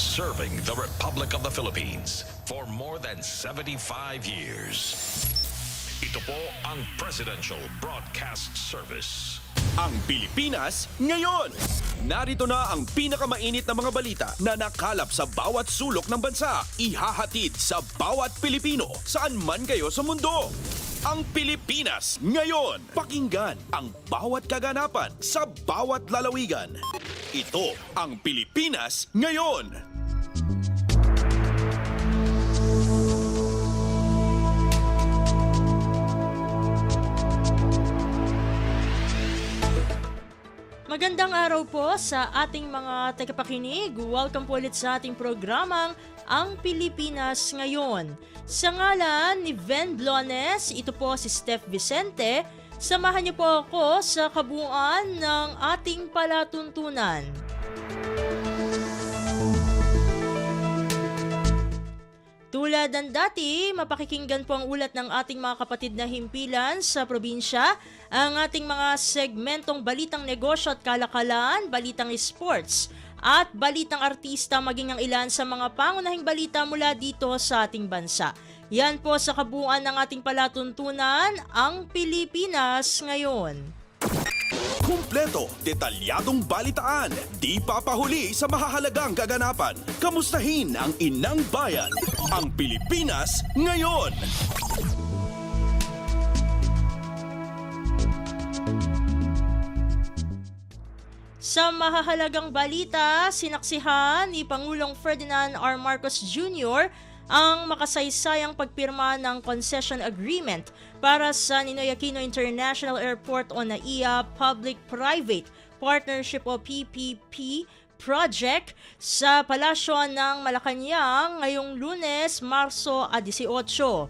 serving the Republic of the Philippines for more than 75 years. Ito po ang Presidential Broadcast Service. Ang Pilipinas ngayon! Narito na ang pinakamainit na mga balita na nakalap sa bawat sulok ng bansa. Ihahatid sa bawat Pilipino saan man kayo sa mundo. Ang Pilipinas ngayon! Pakinggan ang bawat kaganapan sa bawat lalawigan. Ito ang Pilipinas ngayon! Magandang araw po sa ating mga tagapakinig. Welcome po ulit sa ating programang Ang Pilipinas Ngayon. Sa ngalan ni Ven Blones, ito po si Steph Vicente. Samahan niyo po ako sa kabuuan ng ating palatuntunan. Tulad ng dati, mapakikinggan po ang ulat ng ating mga kapatid na himpilan sa probinsya, ang ating mga segmentong balitang negosyo at kalakalan, balitang sports, at balitang artista maging ang ilan sa mga pangunahing balita mula dito sa ating bansa. Yan po sa kabuuan ng ating palatuntunan, ang Pilipinas ngayon. Kumpleto, detalyadong balitaan, di papahuli sa mahahalagang kaganapan. Kamustahin ang inang bayan, ang Pilipinas ngayon. Sa mahahalagang balita, sinaksihan ni Pangulong Ferdinand R. Marcos Jr. ang makasaysayang pagpirma ng concession agreement para sa Ninoy Aquino International Airport o NAIA Public-Private Partnership o PPP project sa Palasyo ng Malacanang ngayong Lunes, Marso 18.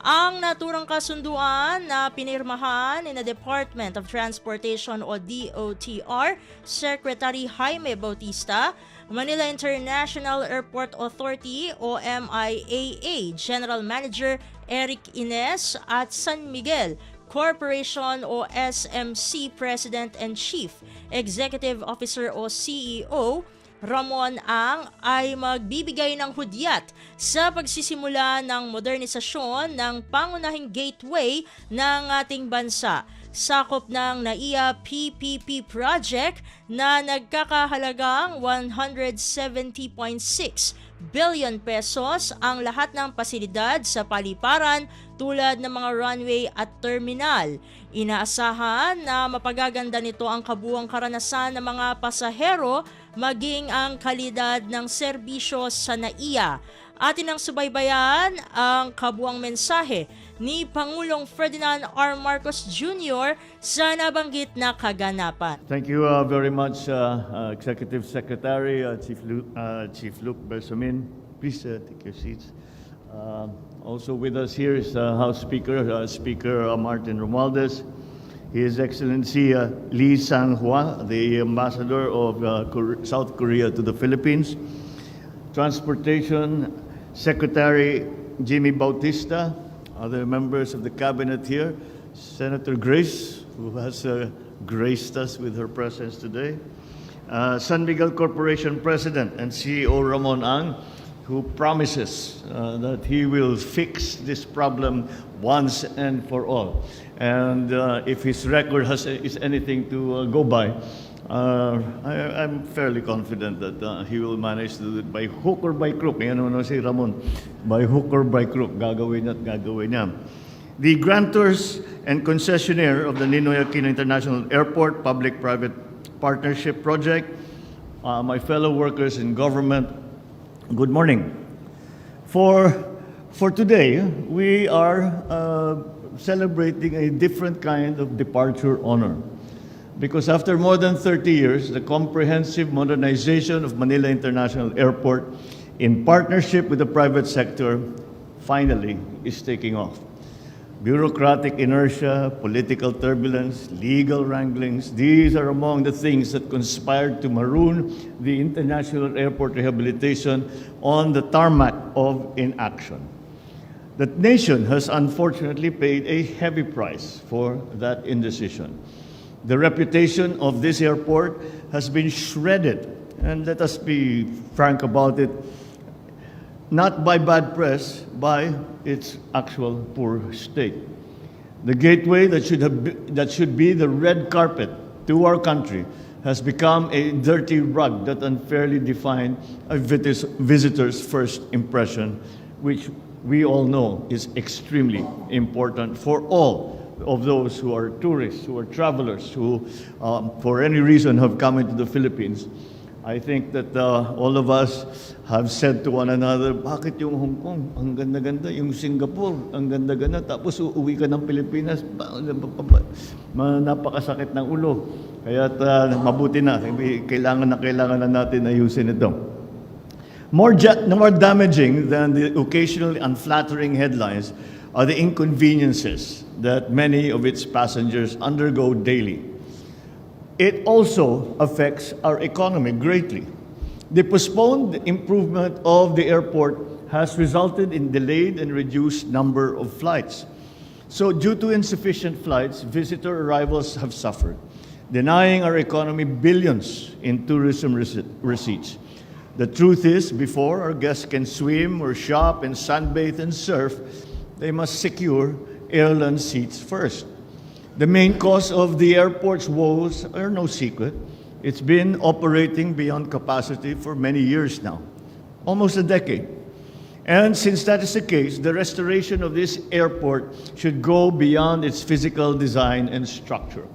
Ang naturang kasunduan na pinirmahan ni Department of Transportation o DOTR Secretary Jaime Bautista, Manila International Airport Authority o MIAA General Manager Eric Ines at San Miguel Corporation o SMC President and Chief Executive Officer o CEO Ramon Ang ay magbibigay ng hudyat sa pagsisimula ng modernisasyon ng pangunahing gateway ng ating bansa. Sakop ng NAIA PPP project na nagkakahalagang 170.6 billion pesos ang lahat ng pasilidad sa paliparan tulad ng mga runway at terminal. Inaasahan na mapagaganda nito ang kabuuang karanasan ng mga pasahero maging ang kalidad ng serbisyo sa NAIA. Atin ang subaybayan ang kabuuang mensahe ni Pangulong Ferdinand R. Marcos Jr. sa nabanggit na kaganapan. Thank you very much, Executive Secretary, Chief Luke Bersamin. Please take your seats. Also with us here is House Speaker, Speaker Martin Romualdez, His Excellency Lee Sang-hwa, the Ambassador of South Korea to the Philippines, Transportation Secretary Jimmy Bautista, other members of the cabinet here, Senator Grace, who has graced us with her presence today, San Miguel Corporation President and CEO Ramon Ang, who promises that he will fix this problem once and for all. And if his record is anything to go by, I'm fairly confident that he will manage to do it by hook or by crook. Yan naman si Ramon, by hook or by crook, gagawin at gagawin niya. The grantors and concessionaire of the Ninoy Aquino International Airport Public-Private Partnership Project, my fellow workers in government, good morning. For today, we are celebrating a different kind of departure honor. Because after more than 30 years, the comprehensive modernization of Manila International Airport in partnership with the private sector finally is taking off. Bureaucratic inertia, political turbulence, legal wranglings, these are among the things that conspired to maroon the International Airport rehabilitation on the tarmac of inaction. The nation has unfortunately paid a heavy price for that indecision. The reputation of this airport has been shredded and let us be frank about it, not by bad press, by its actual poor state. The gateway that should be the red carpet to our country has become a dirty rug that unfairly defined a visitor's first impression, which we all know is extremely important for all of those who are tourists, who are travelers, who for any reason have come into the Philippines. I think that all of us have said to one another, bakit yung Hong Kong, ang ganda-ganda, yung Singapore, ang ganda-ganda, tapos uuwi ka ng Pilipinas, napakasakit ng ulo. Kaya mabuti na, kailangan na natin ayusin ito. More damaging than the occasionally unflattering headlines are the inconveniences that many of its passengers undergo daily. It also affects our economy greatly. The postponed improvement of the airport has resulted in delayed and reduced number of flights. So due to insufficient flights, visitor arrivals have suffered, denying our economy billions in tourism receipts. The truth is, before our guests can swim or shop and sunbathe and surf, they must secure airline seats first. The main cause of the airport's woes are no secret. It's been operating beyond capacity for many years now, almost a decade. And since that is the case, the restoration of this airport should go beyond its physical design and structure.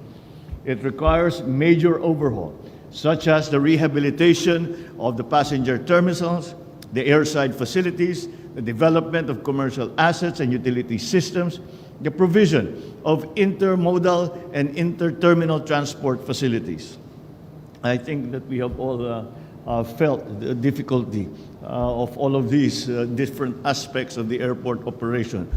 It requires major overhaul, such as the rehabilitation of the passenger terminals, the airside facilities, the development of commercial assets and utility systems, the provision of intermodal and interterminal transport facilities. I think that we have all felt the difficulty of all of these different aspects of the airport operation.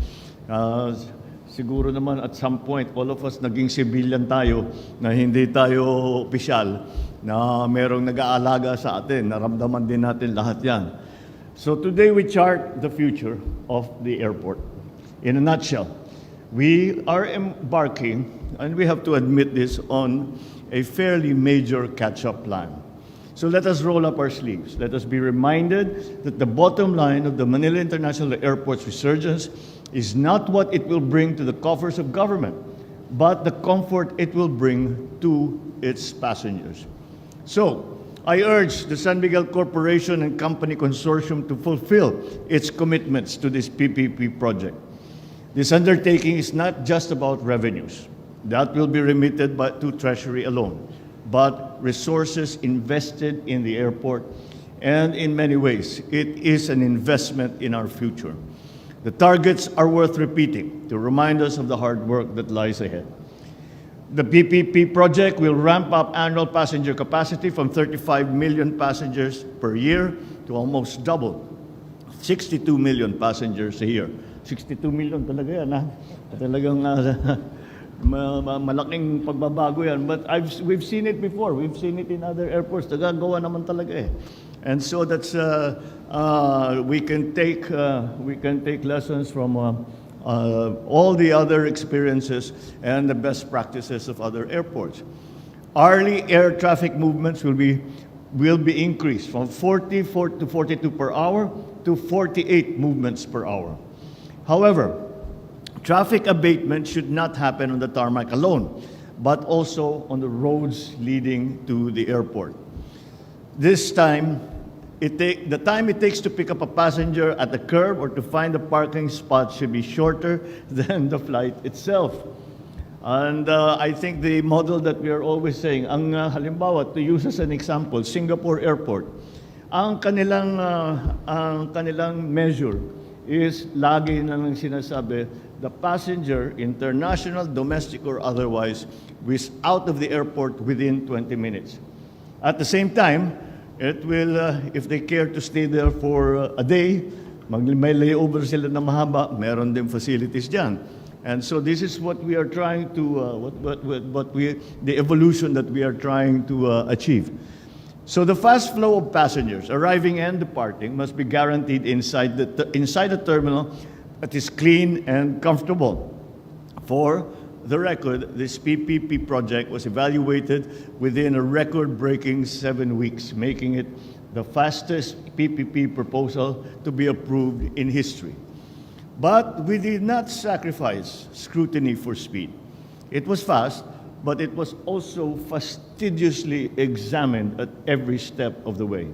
Siguro naman at some point, all of us naging civilian tayo na hindi tayo opisyal, na merong nag-aalaga sa atin. Naramdaman din natin lahat yan. So today we chart the future of the airport. In a nutshell, we are embarking, and we have to admit this, on a fairly major catch-up plan. So let us roll up our sleeves. Let us be reminded that the bottom line of the Manila International Airport's resurgence is not what it will bring to the coffers of government, but the comfort it will bring to its passengers. So, I urge the San Miguel Corporation and Company Consortium to fulfill its commitments to this PPP project. This undertaking is not just about revenues. That will be remitted to Treasury alone, but resources invested in the airport, and in many ways, it is an investment in our future. The targets are worth repeating to remind us of the hard work that lies ahead. The PPP project will ramp up annual passenger capacity from 35 million passengers per year to almost double, 62 million passengers a year. 62 million talaga yan, ha? Talagang malaking pagbabago yan. But we've seen it before. We've seen it in other airports. Nagagawa naman talaga eh. And so that's we can take lessons from all the other experiences and the best practices of other airports. Hourly air traffic movements will be increased from 44 to 42 per hour to 48 movements per hour. However, traffic abatement should not happen on the tarmac alone, but also on the roads leading to the airport. This time, the time it takes to pick up a passenger at the curb or to find a parking spot should be shorter than the flight itself. And I think the model that we are always saying, halimbawa, to use as an example, Singapore Airport, ang kanilang measure is lagi na lang sinasabi, the passenger, international, domestic, or otherwise, is out of the airport within 20 minutes. At the same time, it will, if they care to stay there for a day, may layover sila na mahaba, meron din facilities dyan. And so this is what we are trying to, the evolution that we are trying to achieve. So the fast flow of passengers arriving and departing must be guaranteed inside the terminal that is clean and comfortable for the record, this PPP project was evaluated within a record-breaking 7 weeks, making it the fastest PPP proposal to be approved in history. But we did not sacrifice scrutiny for speed. It was fast, but it was also fastidiously examined at every step of the way.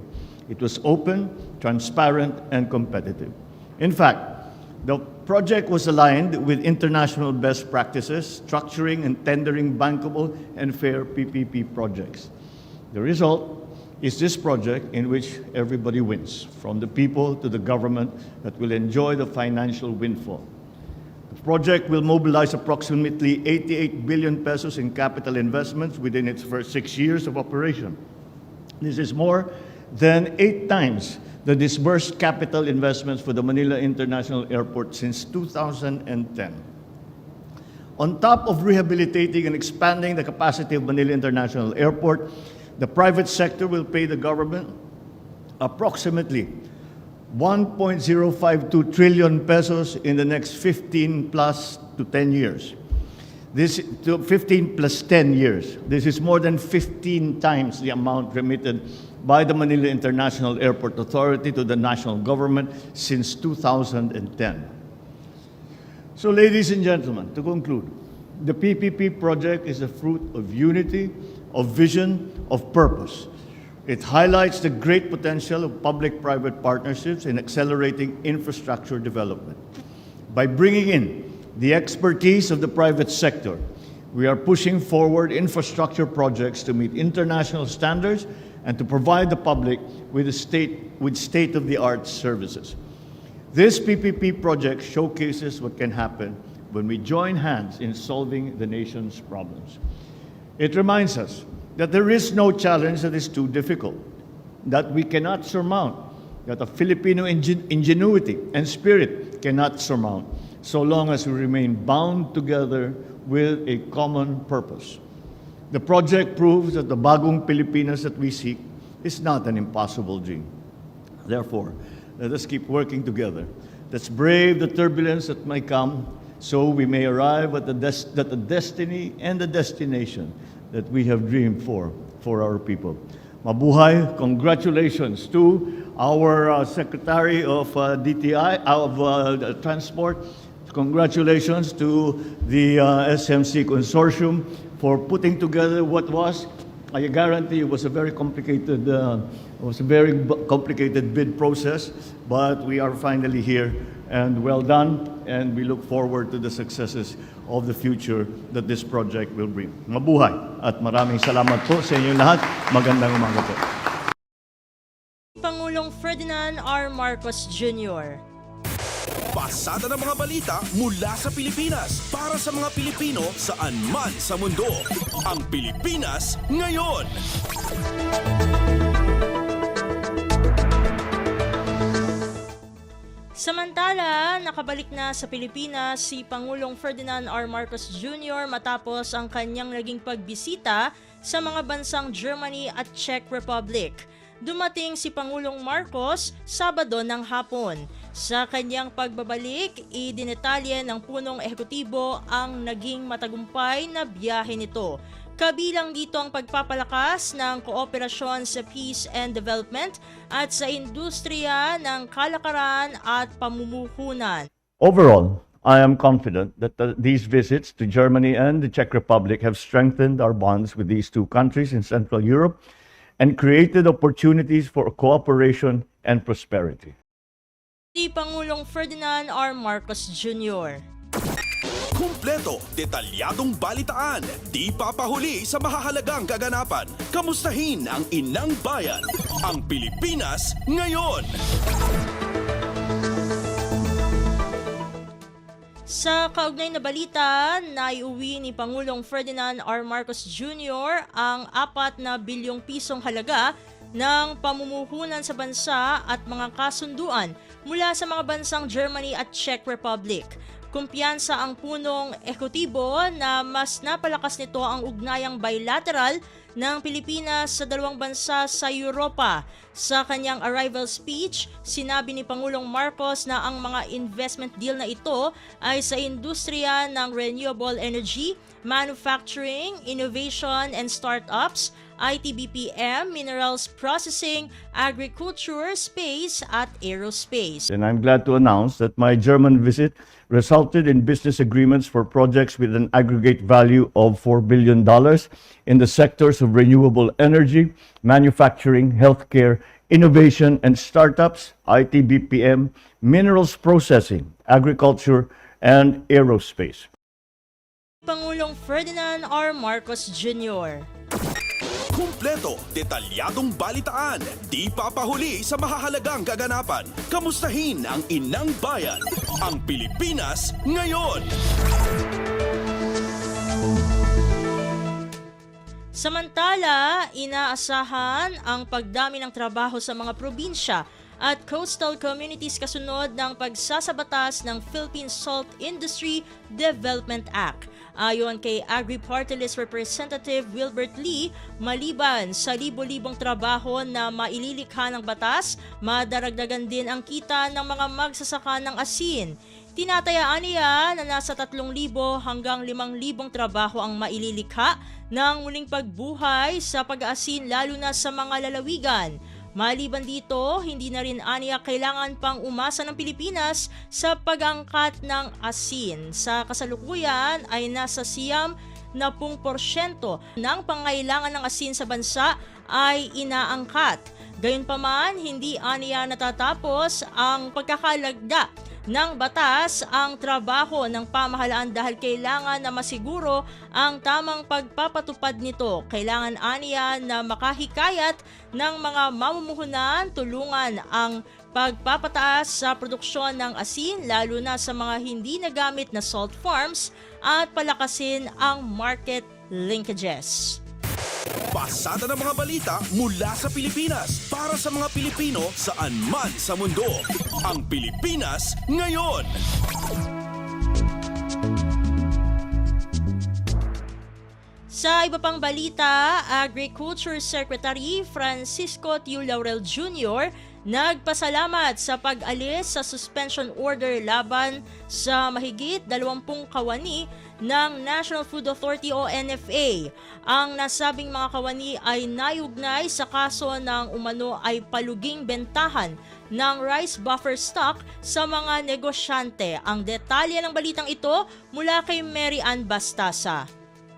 It was open, transparent, and competitive. In fact, the project was aligned with international best practices, structuring and tendering bankable and fair PPP projects. The result is this project in which everybody wins, from the people to the government that will enjoy the financial windfall. The project will mobilize approximately 88 billion pesos in capital investments within its first 6 years of operation. This is more than 8 times the disbursed capital investments for the Manila International Airport since 2010. On top of rehabilitating and expanding the capacity of Manila International Airport, the private sector will pay the government approximately 1.052 trillion pesos in the next 15 plus to 10 years. This to 15 plus 10 years. This is more than 15 times the amount remitted by the Manila International Airport Authority to the national government since 2010. So, ladies and gentlemen, to conclude, the PPP project is a fruit of unity, of vision, of purpose. It highlights the great potential of public-private partnerships in accelerating infrastructure development. By bringing in the expertise of the private sector, we are pushing forward infrastructure projects to meet international standards and to provide the public with state-of-the-art services. This PPP project showcases what can happen when we join hands in solving the nation's problems. It reminds us that there is no challenge that is too difficult, that we cannot surmount, that a Filipino ingenuity and spirit cannot surmount, so long as we remain bound together with a common purpose. The project proves that the bagong Pilipinas that we seek is not an impossible dream. Therefore, let us keep working together. Let's brave the turbulence that may come, so we may arrive at the destiny and the destination that we have dreamed for our people. Mabuhay! Congratulations to our Secretary of DTI, of Transport. Congratulations to the SMC Consortium for putting together what was, I guarantee it was a very complicated, bid process, but we are finally here, and well done, and we look forward to the successes of the future that this project will bring. Mabuhay at maraming salamat po sa inyong lahat. Magandang umaga po. Pangulong Ferdinand R. Marcos Jr. Pasada ng mga balita mula sa Pilipinas para sa mga Pilipino saan man sa mundo. Ang Pilipinas ngayon. Samantala, nakabalik na sa Pilipinas si Pangulong Ferdinand R. Marcos Jr. matapos ang kanyang naging pagbisita sa mga bansang Germany at Czech Republic. Dumating si Pangulong Marcos Sabado ng hapon. Sa kanyang pagbabalik, idinetalye ng punong ehekutibo ang naging matagumpay na biyahe nito. Kabilang dito ang pagpapalakas ng kooperasyon sa peace and development at sa industriya ng kalakaran at pamumuhunan. Overall, I am confident that these visits to Germany and the Czech Republic have strengthened our bonds with these two countries in Central Europe and created opportunities for cooperation and prosperity. Si Pangulong Ferdinand R. Marcos Jr. Kumpleto, detalyadong balitaan, di papahuli sa mahahalagang kaganapan. Kamustahin ang inang bayan, ang Pilipinas ngayon. Sa kaugnay na balita, naiuwi ni Pangulong Ferdinand R. Marcos Jr. ang 4 na bilyong pisong halaga ng pamumuhunan sa bansa at mga kasunduan mula sa mga bansang Germany at Czech Republic. Kumpiyansa ang punong ehekutibo na mas napalakas nito ang ugnayang bilateral ng Pilipinas sa dalawang bansa sa Europa. Sa kanyang arrival speech, sinabi ni Pangulong Marcos na ang mga investment deal na ito ay sa industriya ng renewable energy, manufacturing, innovation and startups, ITBPM, minerals processing, agriculture, space at aerospace. And I'm glad to announce that my German visit resulted in business agreements for projects with an aggregate value of $4 billion in the sectors of renewable energy, manufacturing, healthcare, innovation and startups, ITBPM, minerals processing, agriculture, and aerospace. Pangulong Ferdinand R. Marcos Jr. Kumpleto, detalyadong balitaan, di papahuli sa mahahalagang kaganapan. Kamustahin ang inang bayan, ang Pilipinas ngayon. Samantala, inaasahan ang pagdami ng trabaho sa mga probinsya at coastal communities kasunod ng pagsasabatas ng Philippine Salt Industry Development Act. Ayon kay Agri-Party List Representative Wilbert Lee, maliban sa libo-libong trabaho na maililikha ng batas, madaragdagan din ang kita ng mga magsasaka ng asin. Tinatayaan niya na nasa 3,000 hanggang 5,000 trabaho ang maililikha ng muling pagbuhay sa pag-aasin lalo na sa mga lalawigan. Maliban dito, hindi na rin aniya kailangan pang umasa ng Pilipinas sa pag-angkat ng asin. Sa kasalukuyan ay nasa 10% ng pangailangan ng asin sa bansa ay inaangkat. Gayunpaman, hindi aniya natatapos ang pagkakalagda ng batas ang trabaho ng pamahalaan dahil kailangan na masiguro ang tamang pagpapatupad nito. Kailangan aniya na makahikayat ng mga mamumuhunan tulungan ang pagpapataas sa produksyon ng asin lalo na sa mga hindi nagamit na salt farms at palakasin ang market linkages. Pasada ng mga balita mula sa Pilipinas para sa mga Pilipino saan man sa mundo. Ang Pilipinas ngayon. Sa iba pang balita, Agriculture Secretary Francisco Tiu Laurel Jr. nagpasalamat sa pag-alis sa suspension order laban sa mahigit 20 kawani ng National Food Authority o NFA. Ang nasabing mga kawani ay nayugnay sa kaso ng umano ay paluging bentahan ng rice buffer stock sa mga negosyante. Ang detalye ng balitang ito mula kay Mary Ann Bastasa.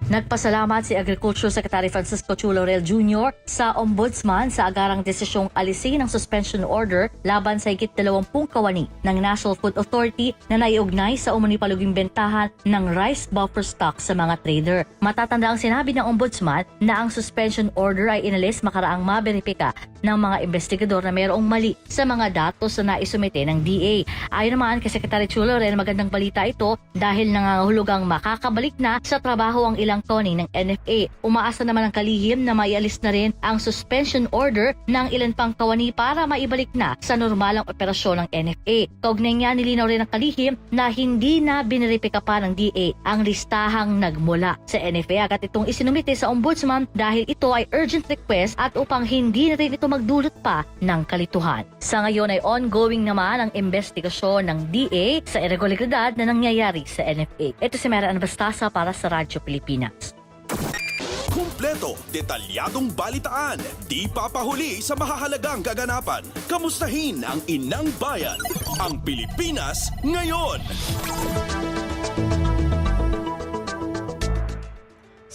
Nagpasalamat si Agriculture Secretary Francisco Tiu Laurel Jr. sa Ombudsman sa agarang desisyong alisin ang suspension order laban sa higit 20 kawani ng National Food Authority na naiugnay sa umano'y paluging bentahan ng rice buffer stock sa mga trader. Matatanda ang sinabi ng Ombudsman na ang suspension order ay inalis makaraang maberipika ng mga investigador na mayroong mali sa mga datos na naisumite ng DA. Ayon naman kay Secretary Tiu Laurel, magandang balita ito dahil nangangahulugang makakabalik na sa trabaho ang ilang kawani ng NFA. Umaasa naman ang kalihim na maialis na rin ang suspension order ng ilan pang kawani para maibalik na sa normalang operasyon ng NFA. Kaugnay niya, nilinaw rin ang kalihim na hindi na biniripika pa ng DA ang listahang nagmula sa NFA. Agad itong isinumite sa Ombudsman dahil ito ay urgent request at upang hindi na rin ito magdulot pa ng kalituhan. Sa ngayon ay ongoing naman ang investigasyon ng DA sa irregularidad na nangyayari sa NFA. Ito si Mary Ann Bastasa para sa Radyo Pilipinas. Kumpleto, detalyadong balitaan, di papahuli sa mahahalagang kaganapan. Kamustahin ang inang bayan, ang Pilipinas ngayon.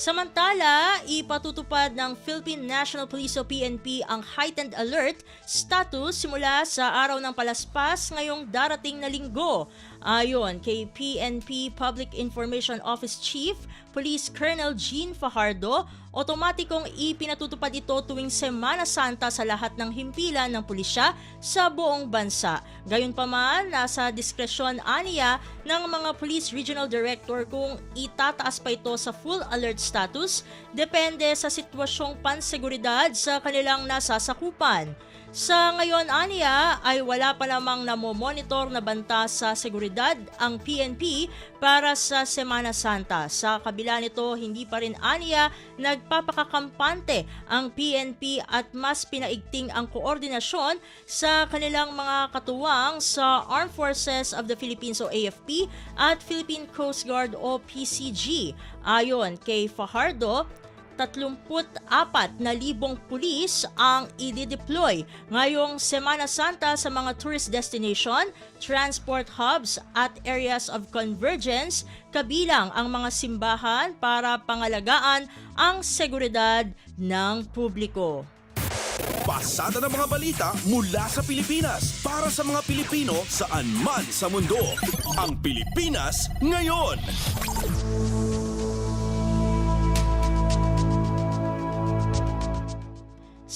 Samantala, ipatutupad ng Philippine National Police o PNP ang heightened alert status simula sa araw ng palaspas ngayong darating na linggo. Ayon kay PNP Public Information Office Chief Police Colonel Jean Fajardo, otomatikong ipinatutupad ito tuwing Semana Santa sa lahat ng himpilan ng pulisya sa buong bansa. Gayunpaman, nasa diskresyon aniya ng mga Police Regional Director kung itataas pa ito sa full alert status, depende sa sitwasyong panseguridad sa kanilang nasasakupan. Sa ngayon, aniya, ay wala pa namang namomonitor na banta sa seguridad ang PNP para sa Semana Santa. Sa kabila nito, hindi pa rin aniya nagpapakakampante ang PNP at mas pinaigting ang koordinasyon sa kanilang mga katuwang sa Armed Forces of the Philippines o AFP at Philippine Coast Guard o PCG. Ayon kay Fajardo, 34,000 pulis ang i-deploy ngayong Semana Santa sa mga tourist destination, transport hubs at areas of convergence, kabilang ang mga simbahan para pangalagaan ang seguridad ng publiko. Pasada ng mga balita mula sa Pilipinas para sa mga Pilipino saan man sa mundo. Ang Pilipinas ngayon.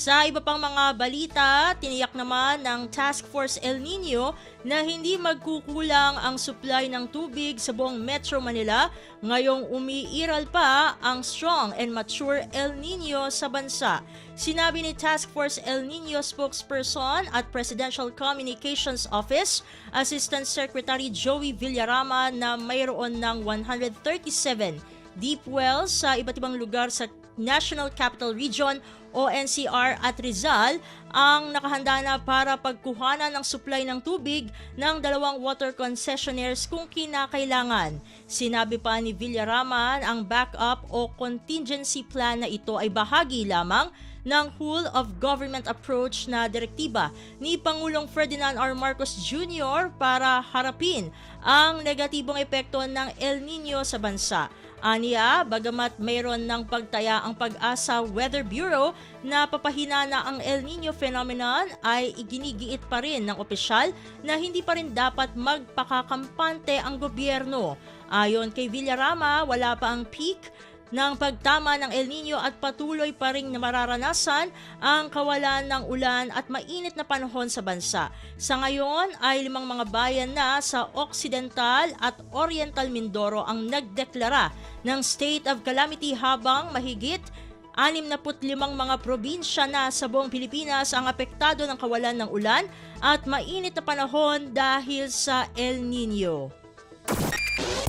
Sa iba pang mga balita, tiniyak naman ng Task Force El Nino na hindi magkukulang ang supply ng tubig sa buong Metro Manila ngayong umiiral pa ang strong and mature El Nino sa bansa. Sinabi ni Task Force El Nino spokesperson at Presidential Communications Office, Assistant Secretary Joey Villarama na mayroon ng 137 deep wells sa iba't ibang lugar sa National Capital Region o NCR at Rizal ang nakahanda na para pagkuhanan ng supply ng tubig ng 2 water concessionaires kung kinakailangan. Sinabi pa ni Villarama ang backup o contingency plan na ito ay bahagi lamang ng whole of government approach na direktiba ni Pangulong Ferdinand R. Marcos Jr. para harapin ang negatibong epekto ng El Nino sa bansa. Aniya, bagamat mayroon ng pagtaya ang Pag-asa Weather Bureau na papahina na ang El Nino phenomenon, ay iginigiit pa rin ng opisyal na hindi pa rin dapat magpakakampante ang gobyerno. Ayon kay Villarama, wala pa ang peak ng pagtama ng El Nino at patuloy pa ring mararanasan ang kawalan ng ulan at mainit na panahon sa bansa. Sa ngayon ay 5 mga bayan na sa Occidental at Oriental Mindoro ang nagdeklara ng state of calamity habang mahigit 65 mga probinsya na sa buong Pilipinas ang apektado ng kawalan ng ulan at mainit na panahon dahil sa El Nino.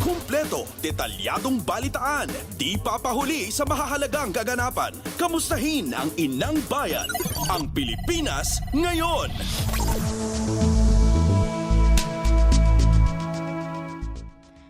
Kumpleto, detalyadong balitaan, di papahuli sa mahahalagang kaganapan. Kamustahin ang inang bayan, ang Pilipinas ngayon.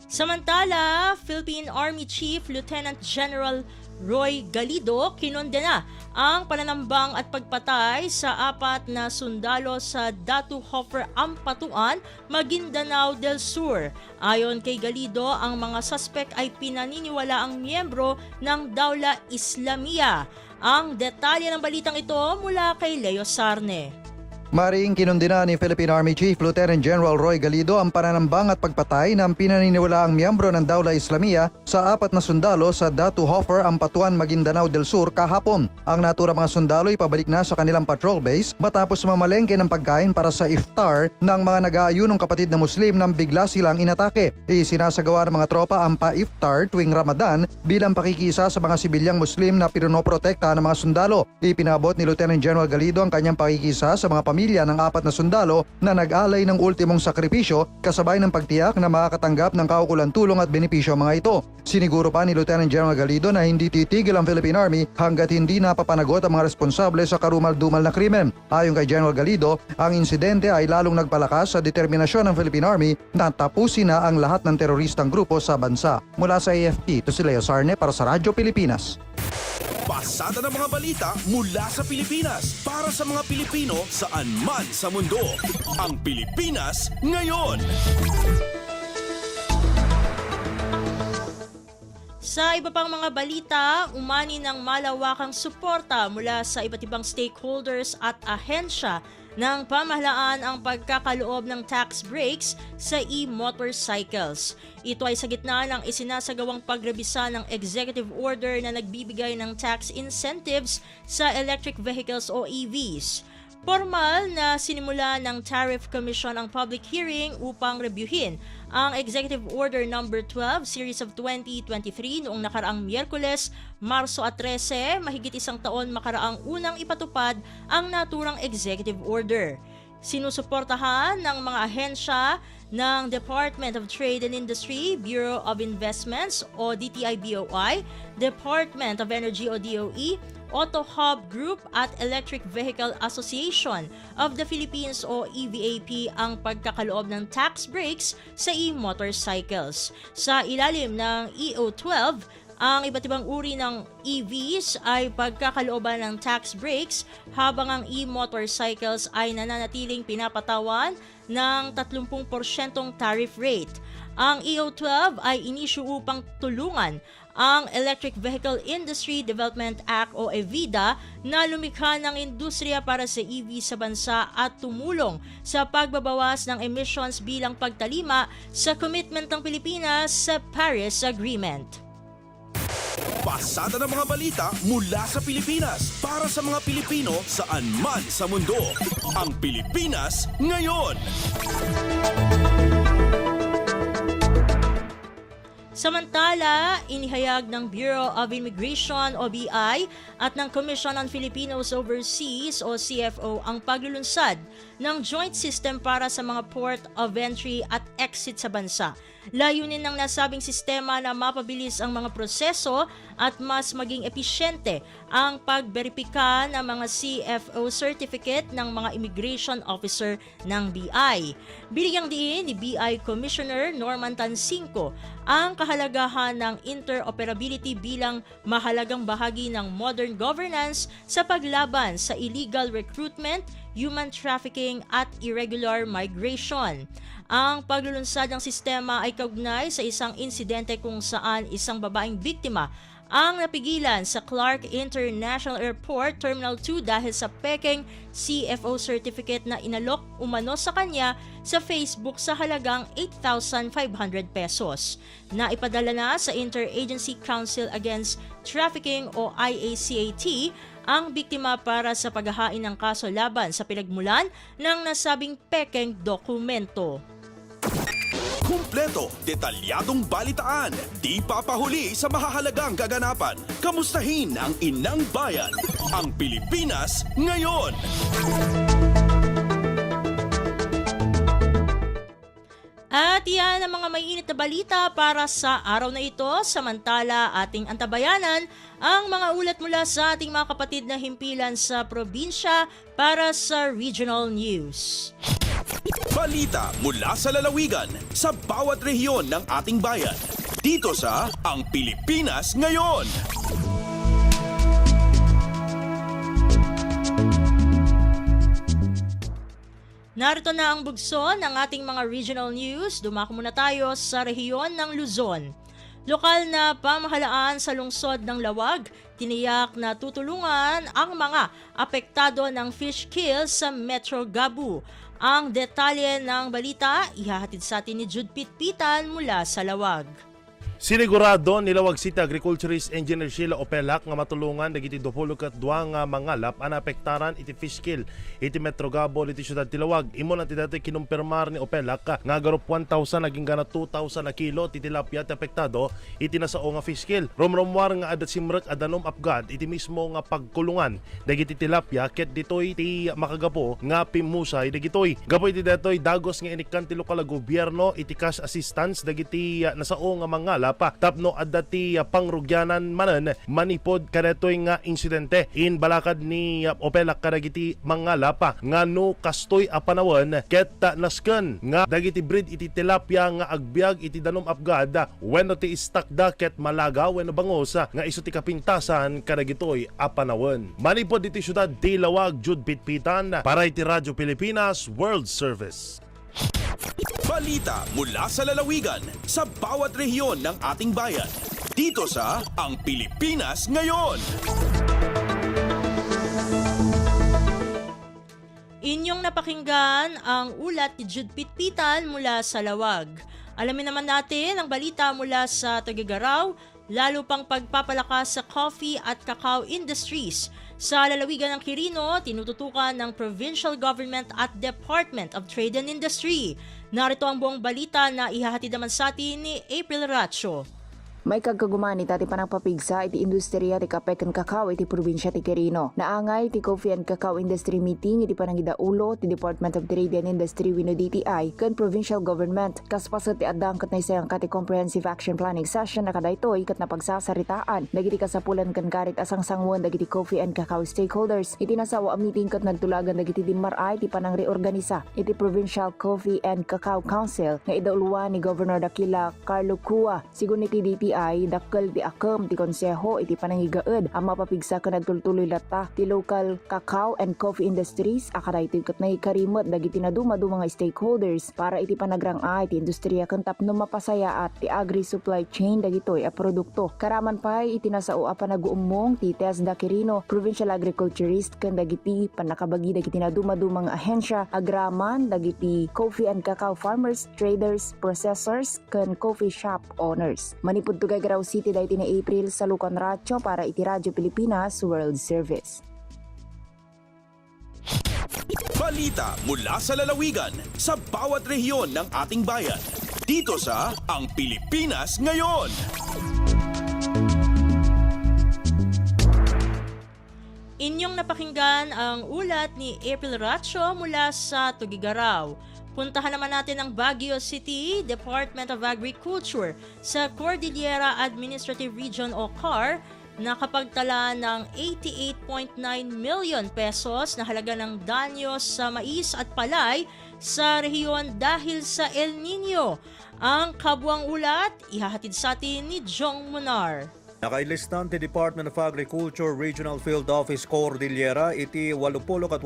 Samantala, Philippine Army Chief Lieutenant General Roy Galido kinondena ang pananambang at pagpatay sa 4 na sundalo sa Datu Hofer Ampatuan, Maguindanao del Sur. Ayon kay Galido, ang mga suspect ay pinaniniwala ang miyembro ng Dawla Islamia. Ang detalye ng balitang ito mula kay Leo Sarne. Mariing kinundina ni Philippine Army Chief Lieutenant General Roy Galido ang pananambang at pagpatay ng pinaniniwalaang miyembro ng Dawla Islamia sa 4 na sundalo sa Datu Hofer, Ampatuan, Maguindanao del Sur kahapon. Ang naturang mga sundalo ay pabalik na sa kanilang patrol base matapos mamalengke ng pagkain para sa iftar ng mga nag-aayunong kapatid na Muslim nang bigla silang inatake. Isinasagawa ng mga tropa ang pa-iftar tuwing Ramadan bilang pakikisa sa mga sibilyang Muslim na pinoprotekta ng mga sundalo. Ipinabot ni Lieutenant General Galido ang kanyang pakikisa sa mga pamilya ng 4 na sundalo na nag-alay ng ultimong sakripisyo kasabay ng pagtiyak na makakatanggap ng kaukulang tulong at benepisyo mga ito. Siniguro pa ni Lieutenant General Galido na hindi titigil ang Philippine Army hanggat hindi napapanagot ang mga responsable sa karumal-dumal na krimen. Ayon kay General Galido, ang insidente ay lalong nagpalakas sa determinasyon ng Philippine Army na tapusin na ang lahat ng teroristang grupo sa bansa. Mula sa AFP, ito si Leo Sarne para sa Radyo Pilipinas. Pasada ng mga balita mula sa Pilipinas para sa mga Pilipino saan man sa mundo. Ang Pilipinas ngayon. Sa iba pang mga balita, umani ng malawakang suporta mula sa iba't ibang stakeholders at ahensya ng pamahalaan ang pagkakaloob ng tax breaks sa e-motorcycles. Ito ay sa gitna ng isinasagawang pagrebisa ng executive order na nagbibigay ng tax incentives sa electric vehicles o EVs. Formal na sinimula ng Tariff Commission ang public hearing upang reviewin ang Executive Order No. 12 Series of 2023 noong nakaraang Miyerkules, Marso 13, mahigit isang taon makaraang unang ipatupad ang naturang Executive Order. Sinusuportahan ng mga ahensya ng Department of Trade and Industry, Bureau of Investments o DTI-BOI, Department of Energy o DOE, Auto Hub Group at Electric Vehicle Association of the Philippines o EVAP ang pagkakaloob ng tax breaks sa e-motorcycles. Sa ilalim ng EO12, ang iba't ibang uri ng EVs ay pagkakalooban ng tax breaks habang ang e-motorcycles ay nananatiling pinapatawan ng 30% tariff rate. Ang EO12 ay inisyu upang tulungan ang Electric Vehicle Industry Development Act o EVIDA na lumikha ng industriya para sa EV sa bansa at tumulong sa pagbabawas ng emissions bilang pagtalima sa commitment ng Pilipinas sa Paris Agreement. Pasada ng mga balita mula sa Pilipinas para sa mga Pilipino saan man sa mundo. Ang Pilipinas ngayon. Samantala, inihayag ng Bureau of Immigration o BI at ng Commission on Filipinos Overseas o CFO ang paglulunsad ng joint system para sa mga port of entry at exit sa bansa. Layunin ng nasabing sistema na mapabilis ang mga proseso at mas maging episyente ang pagberipika ng mga CFO certificate ng mga immigration officer ng BI. Binigyang diin ni BI Commissioner Norman Tansinco ang kahalagahan ng interoperability bilang mahalagang bahagi ng modern governance sa paglaban sa illegal recruitment, human trafficking at irregular migration. Ang paglulunsad ng sistema ay kaugnay sa isang insidente kung saan isang babaeng biktima ang napigilan sa Clark International Airport Terminal 2 dahil sa peking CFO certificate na inalok umano sa kanya sa Facebook sa halagang 8,500 pesos. Naipadala na sa Interagency Council Against Trafficking o IACAT ang biktima para sa paghahain ng kaso laban sa pinagmulan ng nasabing peking dokumento. Kumpleto, detalyadong balitaan, di papahuli sa mahahalagang kaganapan. Kamustahin ang inang bayan, ang Pilipinas ngayon. At yan ang mga may init na balita para sa araw na ito. Samantala, ating antabayanan ang mga ulat mula sa ating mga kapatid na himpilan sa probinsya para sa Regional News. Balita mula sa lalawigan sa bawat rehiyon ng ating bayan. Dito sa Ang Pilipinas Ngayon. Narito na ang bugso ng ating mga regional news. Dumako muna tayo sa rehiyon ng Luzon. Lokal na pamahalaan sa lungsod ng Lawag, tiniyak na tutulungan ang mga apektado ng fish kill sa Metro Gabu. Ang detalye ng balita, ihahatid sa atin ni Jude Pitpitan mula sa Lawag. Sinigurado ni Lawag City Agriculturist Engineer Sheila Opelac nga matulungan dagiti 22 nga mangalap ang apektaran iti fish kill iti Metro Gabo iti syudad ti Lawag. Imo na ti dati kinumpirmar ni Opelac nga garup 1,000 naging gana 2,000 na kilo ti tilapia ti apektado iti nasao nga fish kill. Romromwar nga adat simrek adanom apgad iti mismo nga pagkulungan dagiti tilapia ket ditoy ti makagapo nga pimusay dagitoy. Gapoy ti datoy dagos nga inikan ti lokal gobyerno iti cash assistance dagiti nasao nga mangalap pa tapno adati pangrugyanan manen manipod kadetoy nga insidente in balakad ni Opelac kadagiti mangalapa nga no kastoy a panawon ket nasken nga dagiti breed iti tilapia nga agbyag iti danom apgad wenno ti istakda ket malaga wenno bangos nga isu ti kapintasan kadagitoy a panawon. Manipod iti syudad ti Lawag, Jude Pitpitan para iti Radyo Pilipinas World Service. Balita mula sa lalawigan sa bawat rehiyon ng ating bayan. Dito sa Ang Pilipinas Ngayon. Inyong napakinggan ang ulat ni Jude Pitpitan mula sa Lawag. Alamin naman natin ang balita mula sa Tuguegarao, lalo pang pagpapalakas sa coffee at cacao industries Sa lalawigan ng Quirino, tinututukan ng provincial government at Department of Trade and Industry. Narito ang buong balita na ihahatid naman sa atin ni April Racho. May kagkaguman iti panagpapigsa iti industriya ti kape ken kakao iti probinsya ti Quirino. Naangay ti Coffee and Cacao Industry Meeting iti panangidaulo ti Department of Trade and Industry wenno DTI ken provincial government. Kaspaset ti addang ket naysayang ti comprehensive action planning session na kadaytoy ket napagsasaritaan dagiti kasapulan ken karit asang sangwan dagiti coffee and cacao stakeholders. Iti nasawa a meeting ket nagtulagan dagiti dinmaray ti panang reorganisa iti Provincial Coffee and Cacao Council nga idauluan ni Governor Dakila Carlo Cua. Sigun iti DTI dakkel ti akam ti konseho iti panangigaed ang mapapigsa ken nagtultuloy latta ti local cacao and coffee industries akadaytoy ket naikarimot dagiti naduma-duma nga stakeholders para iti panagrang-ay ti industriya ken tapno mapasayaat ti agri-supply chain dagitoy a produkto. Karaman pay iti nasao a panaguummong ti TESDA Quirino provincial agriculturist ken dagiti panakabagi dagiti naduma-duma nga ahensya agraman dagiti coffee and cacao farmers, traders, processors ken coffee shop owners. Manipud Tugaygaraw City dahil na April sa Lucan Racho para iti Radyo Pilipinas World Service. Balita mula sa lalawigan sa bawat rehiyon ng ating bayan. Dito sa Ang Pilipinas Ngayon. Inyong napakinggan ang ulat ni April Racho mula sa Tugigaraw. Puntahan naman natin ang Baguio City Department of Agriculture sa Cordillera Administrative Region o CAR nakapagtala ng 88.9 million pesos na halaga ng danyo sa mais at palay sa rehiyon dahil sa El Nino. Ang kabuang ulat ihahatid sa atin ni Jong Munar. Nakailistan ti Department of Agriculture Regional Field Office Cordillera iti 88.8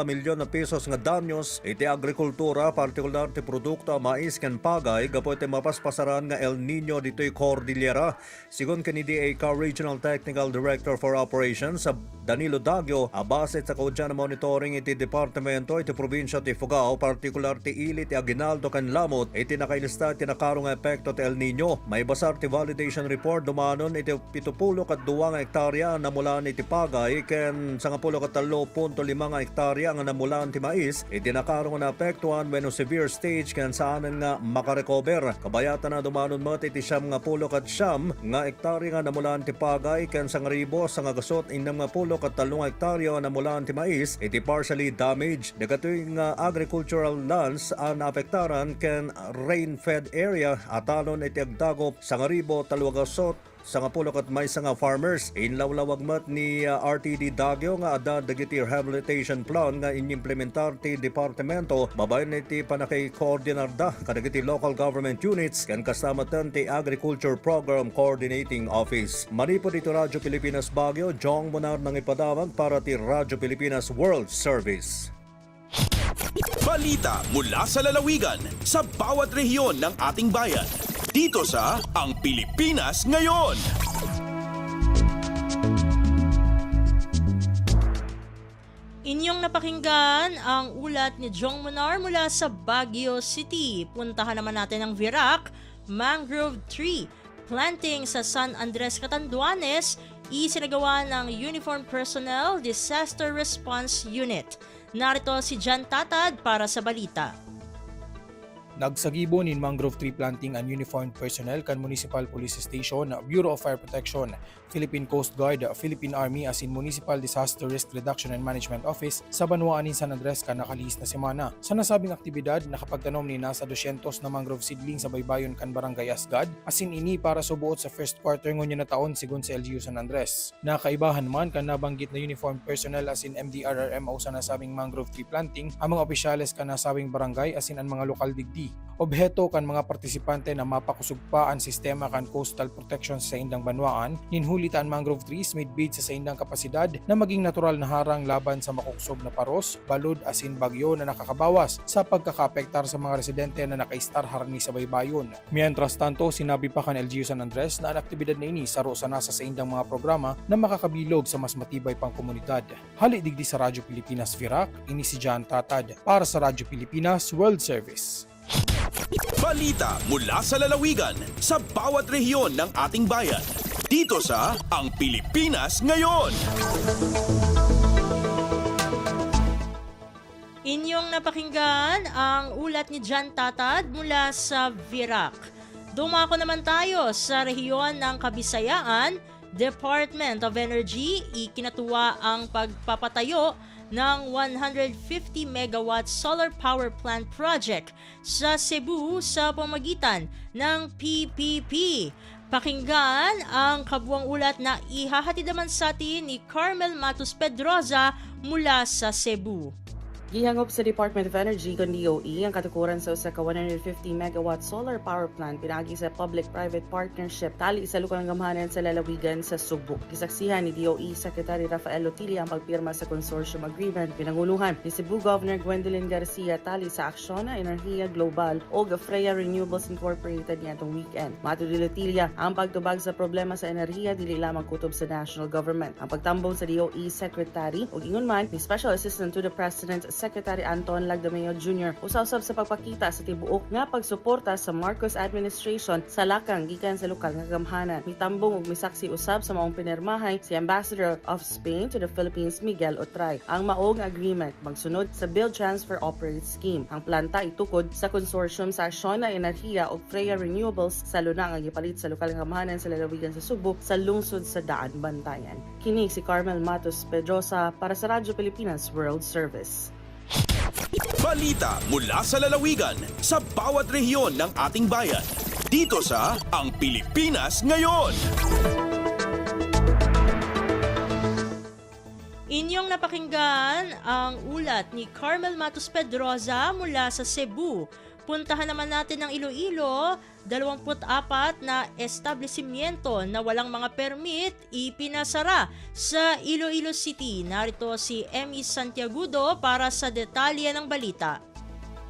milyon na pesos nga danyos iti agrikultura partikular ti produkto mais ken pagay gapo iti mapaspasaran nga El Nino ditoy Cordillera. Sigon ken ni DACAR Regional Technical Director for Operations sa Danilo Dagio abase sa kaudyan monitoring iti departamento iti probinsya ti Ifugao partikular ti Ili ti Aguinaldo ken Lamot iti nakailista ti nakarong epekto ti El Nino. May basar ti validation report manon iti 72 nga hektarya na mulan iti pagay ken 93.5 nga hektarya nga namulan ti mais iti nakarong na apektuhan wenno severe stage ken saanen nga makarecover. Kabayatan na dumanon met iti 90 nga hektarya nga namulan ti pagay ken 1,000 nga gasot 63 hektarya na namulan ti mais iti partially damaged. Dagatoy nga agricultural lands ang naapektaran ken rain-fed area atalon iti agdagop 1,000 sa nga pulo kat may nga farmers inlawlawag mat ni RTD Dagyo nga ada dagiti rehabilitation plan nga inimplementar ti departamento babayan iti panakay koordinarda kadagiti local government units ken kasamatan ti Agriculture Program Coordinating Office. Manipod iti Radyo Pilipinas Baguio, Jong Munar nang ipadawag para ti Radyo Pilipinas World Service. Balita mula sa lalawigan sa bawat rehiyon ng ating bayan. Dito sa Ang Pilipinas Ngayon. Inyong napakinggan ang ulat ni Jong Munar mula sa Baguio City. Puntahan naman natin ang Virac, mangrove tree planting sa San Andres, Catanduanes, isinagawa ng Uniformed Personnel Disaster Response Unit. Narito si Jan Tatad para sa balita. Nagsagibon in mangrove tree planting and uniformed personnel kan Municipal Police Station, Bureau of Fire Protection, Philippine Coast Guard, Philippine Army as in Municipal Disaster Risk Reduction and Management Office sa Banwaan in San Andres kan nakaliis na semana. Sa nasabing aktibidad, nakapagtanom ni nasa 200 na mangrove seedling sa baybayon kan Barangay Asgad as in ini para subuot sa first quarter ngunyan na taon sigon sa LGU San Andres. Nakaibahan man kan nabanggit na uniformed personnel as in MDRRMO sa nasabing mangrove tree planting ang mga opisyales kan nasabing barangay as in ang mga lokal digdi. Obheto kan mga partisipante na mapakusog pa ang sistema kan coastal protection sa indang banwaan, ninhuli ta ang mangrove trees made bid sa indang kapasidad na maging natural na harang laban sa makukusog na paros, balod asin bagyo na nakakabawas sa pagkakapektar sa mga residente na nakaistar harni sa baybayon. Mientras tanto, sinabi pa kan LGU San Andres na ang aktibidad na ini saro sa nasa sa indang mga programa na makakabilog sa mas matibay pang komunidad. Hali digdi sa Radyo Pilipinas Virac, ini si Jan Tatad para sa Radyo Pilipinas World Service. Balita mula sa lalawigan sa bawat rehiyon ng ating bayan. Dito sa Ang Pilipinas Ngayon. Inyong napakinggan ang ulat ni Jan Tatad mula sa Virac. Dumako naman tayo sa rehiyon ng Kabisayaan. Department of Energy ikinatuwa ang pagpapatayo ng 150 megawatt solar power plant project sa Cebu sa pamagitan ng PPP. Pakinggan ang kabuang ulat na ihahatid naman sa atin ni Carmel Matus Pedroza mula sa Cebu. Gihangop sa Department of Energy kon DOE ang katukuran sa usa ka 150 megawatt solar power plant pinagi sa public-private partnership tali sa lukang gamhanan sa lalawigan sa Subo. Gisaksihan ni DOE Secretary Rafael Lotilla ang pagpirma sa consortium agreement pinanguluhan ni Cebu Governor Gwendolyn Garcia tali sa Acciona Energia Global o Freya Renewables Incorporated niadtong weekend. Matud ni Lotilla, ang pagtubag sa problema sa enerhiya dili lamang kutob sa national government. Ang pagtambong sa DOE Secretary ug ingon man ni Special Assistant to the President Secretary Anton Lagdameo Jr. usab-usab sa pagpakita sa tibuok nga pagsuporta sa Marcos administration sa lakang gikan sa lokal nga gamhanan. Mitambong ug misaksi usab sa maong pinirmahay si Ambassador of Spain to the Philippines Miguel Otray. Ang maong agreement magsunod sa Build Transfer Operate Scheme. Ang planta itukod sa consortium sa Acciona Energia ug Freya Renewables sa luna nga gipalit sa lokal nga gamhanan sa lalawigan sa Subo sa lungsod sa Daan, Bantayan. Kini si Carmel Matos Pedroza para sa Radyo Pilipinas World Service. Balita mula sa lalawigan sa bawat rehiyon ng ating bayan. Dito sa Ang Pilipinas Ngayon. Inyong napakinggan ang ulat ni Carmel Matus Pedroza mula sa Cebu. Puntahan naman natin ang Iloilo, 24 na establishmento na walang mga permit ipinasara sa Iloilo City. Narito si Emmy Santiagudo para sa detalye ng balita.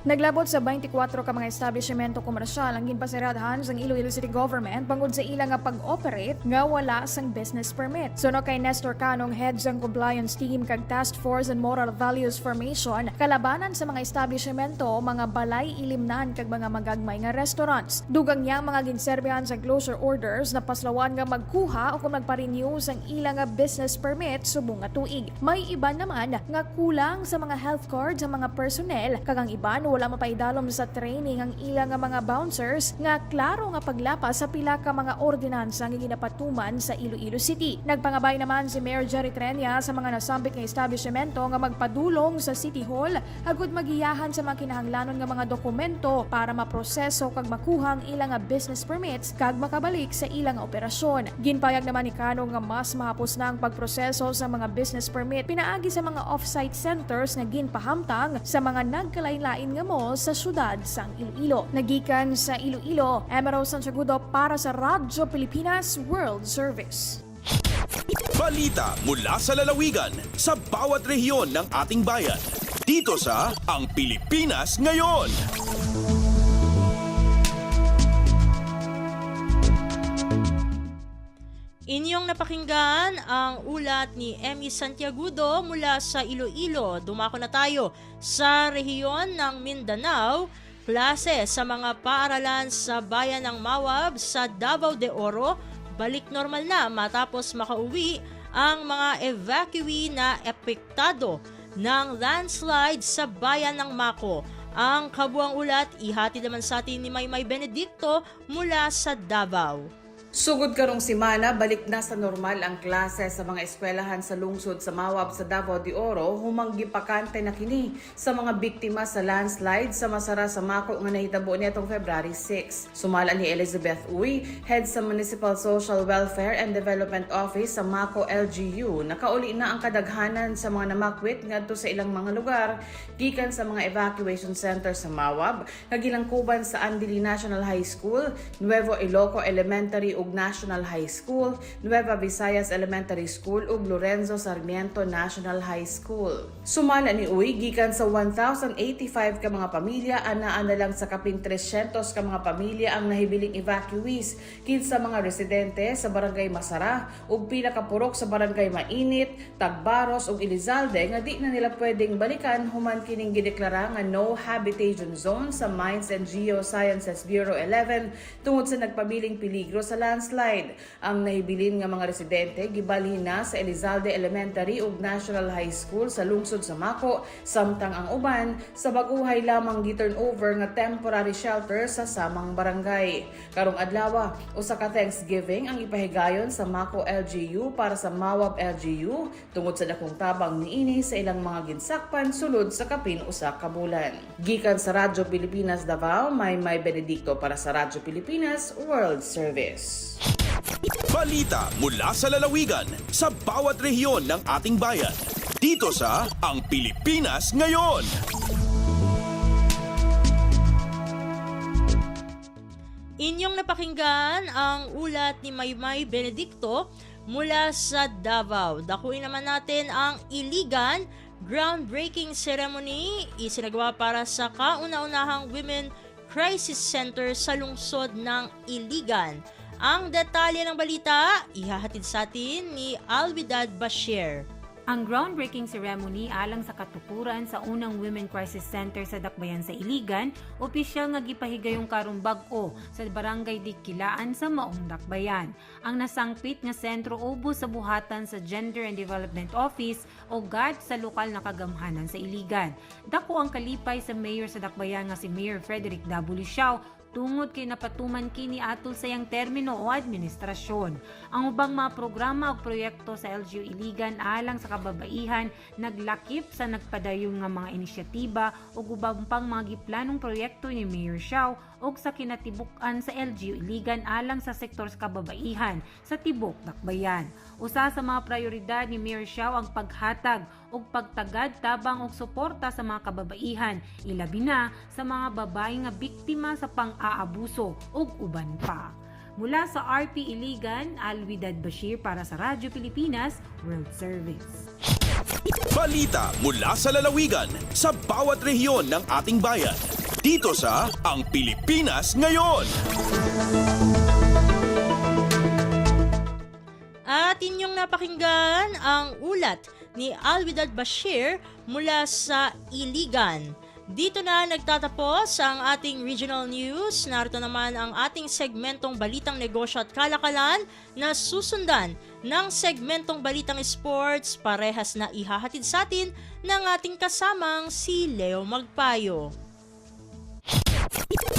Naglabot sa 24 ka mga establishmento komersyal ang ginpasaradahan sa Iloilo City Government bangod sa ilang nga pag-operate nga wala sang business permit. Suno kay Nestor Canong, head sang compliance team kag Task Force and Moral Values Formation, kalabanan sa mga establishmento, mga balay ilimnan kag mga magagmay nga restaurants. Dugang niya mga ginserbihan sa closure orders na paslawan nga magkuha o kung magpa-renew sang ilang nga business permit subong nga tuig. May iba naman nga kulang sa mga health cards sa mga personnel kag ang iban wala mapaidalom sa training ang ilang nga mga bouncers nga klaro nga paglapas sa pila ka mga ordinansa nga ginapatuman sa Iloilo City. Nagpangabay naman si Mayor Jerry Trenia sa mga nasambit nga establishmento nga magpadulong sa City Hall agud magiyahan sa mga kinahanglanon nga mga dokumento para maproseso kag makuha ang ilang nga business permits kag makabalik sa ilang nga operasyon. Ginpayag naman ni Canong nga mas mahapos na ang pagproseso sa mga business permit pinaagi sa mga off-site centers nga ginpahamtang sa mga nagkalain-lain nga mall sa syudad sang Iloilo. Nagikan sa Iloilo, Emero Santiagudo para sa Radyo Pilipinas World Service. Balita mula sa lalawigan sa bawat rehiyon ng ating bayan. Dito sa Ang Pilipinas Ngayon. Inyong napakinggan ang ulat ni Emmy Santiagudo mula sa Iloilo. Dumako na tayo sa rehiyon ng Mindanao. Klase sa mga paaralan sa bayan ng Mawab sa Davao de Oro, balik normal na matapos makauwi ang mga evacuee na epektado ng landslide sa bayan ng Mako. Ang kabuang ulat ihatid naman sa atin ni Maymay Benedicto mula sa Davao. Sugod karong semana, balik na sa normal ang klase sa mga eskwelahan sa lungsod sa Mawab sa Davao de Oro, humang gipakante na kini sa mga biktima sa landslide sa Masara sa Mako nga nahitabo nitong February 6. Sumala ni Elizabeth Uy, head sa Municipal Social Welfare and Development Office sa Mako LGU, nakauli na ang kadaghanan sa mga namakwit ngadto sa ilang mga lugar gikan sa mga evacuation center sa Mawab, nagilangkuban sa Andili National High School, Nuevo Iloco Elementary ug National High School, Nueva Visayas Elementary School ug Lorenzo Sarmiento National High School. Sumala ni Uy gikan sa 1,085 ka mga pamilya anaa na lang sa kaping 300 ka mga pamilya ang nahibiling evacuees kinsa mga residente sa Barangay Masara ug pila ka purok sa Barangay Mainit, Tagbaros ug Elizalde nga di na nila pwedeng balikan human kining gideklara nga no habitation zone sa Mines and Geosciences Bureau 11 tungod sa nagpabiling peligro sa landslide. Ang nahibilin nga mga residente gibalhin na sa Elizalde Elementary ug National High School sa lungsod sa Mako, samtang ang uban sa baguhay lamang gi-turnover nga temporary shelter sa samang barangay. Karong adlaw, usa ka Thanksgiving ang ipahigayon sa Mako LGU para sa Mawab LGU tungod sa dakong tabang niini sa ilang mga ginsakpan sulod sa kapin usa ka bulan. Gikan sa Radyo Pilipinas Davao, may Benedicto para sa Radyo Pilipinas World Service. Balita mula sa lalawigan sa bawat rehiyon ng ating bayan. Dito sa Ang Pilipinas Ngayon. Inyong napakinggan ang ulat ni Maymay Benedicto mula sa Davao. Dakuin naman natin ang Iligan groundbreaking ceremony isinagawa para sa kauna-unahang Women Crisis Center sa lungsod ng Iligan. Ang detalye ng balita, ihahatid sa atin ni Alvidad Bashir. Ang groundbreaking ceremony alang sa katukuran sa unang Women Crisis Center sa Dakbayan sa Iligan, opisyal nga gipahigayong karong bag-o sa Barangay Dikilaan sa Maong Dakbayan. Ang nasangpit nga sentro ubos sa buhatan sa Gender and Development Office o GAD sa lokal na kagamhanan sa Iligan. Dako ang kalipay sa mayor sa Dakbayan nga si Mayor Frederick W. Siao tungod kay napatuman kini atol sa yang termino o administrasyon. Ang ubang mga programa o proyekto sa LGU Iligan alang sa kababaihan naglakip sa nagpadayong nga mga inisyatiba o ubang pang mga giplanong proyekto ni Mayor Siao o sa kinatibuk-an sa LGU Iligan alang sa sektor sa kababaihan sa Tibok Dakbayan. Usa sa mga prioridad ni Mayor Siao ang paghatag o pagtagad tabang og suporta sa mga kababaihan, ilabi na sa mga babae nga biktima sa pang-aabuso ug uban pa. Mula sa RP Iligan, Alvidad Bashir para sa Radyo Pilipinas World Service. Balita mula sa lalawigan sa bawat rehiyon ng ating bayan. Dito sa Ang Pilipinas Ngayon. At inyong napakinggan ang ulat ni Alvidad Bashir mula sa Iligan. Dito na nagtatapos ang ating regional news. Narito naman ang ating segmentong Balitang Negosyo at Kalakalan na susundan ng segmentong Balitang Sports, parehas na ihahatid sa atin ng ating kasamang si Leo Magpayo.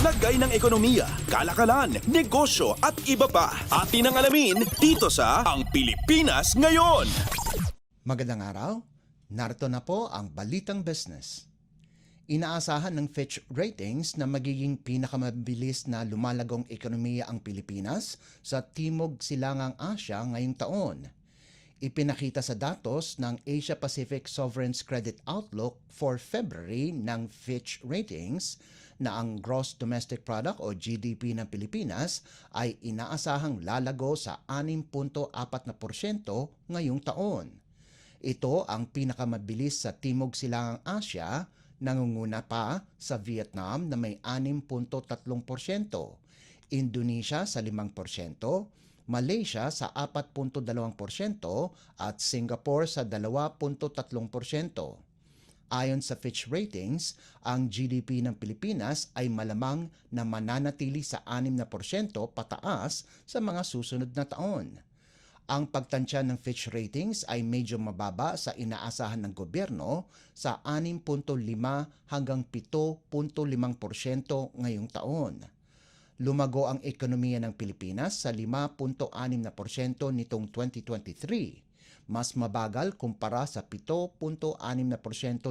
Lagay ng ekonomiya, kalakalan, negosyo at iba pa. Atin ang alamin dito sa Ang Pilipinas Ngayon. Magandang araw. Narito na po ang Balitang Business. Inaasahan ng Fitch Ratings na magiging pinakamabilis na lumalagong ekonomiya ang Pilipinas sa Timog Silangang Asya ngayong taon. Ipinakita sa datos ng Asia Pacific Sovereign's Credit Outlook for February ng Fitch Ratings na ang Gross Domestic Product o GDP ng Pilipinas ay inaasahang lalago sa 6.4% ngayong taon. Ito ang pinakamabilis sa Timog Silangang Asya, nangunguna pa sa Vietnam na may 6.3%, Indonesia sa 5%, Malaysia sa 4.2% at Singapore sa 2.3%. Ayon sa Fitch Ratings, ang GDP ng Pilipinas ay malamang na mananatili sa 6% pataas sa mga susunod na taon. Ang pagtansya ng Fitch Ratings ay medyo mababa sa inaasahan ng gobyerno sa 6.5 hanggang 7.5% ngayong taon. Lumago ang ekonomiya ng Pilipinas sa 5.6% nitong 2023. Mas mabagal kumpara sa 7.6%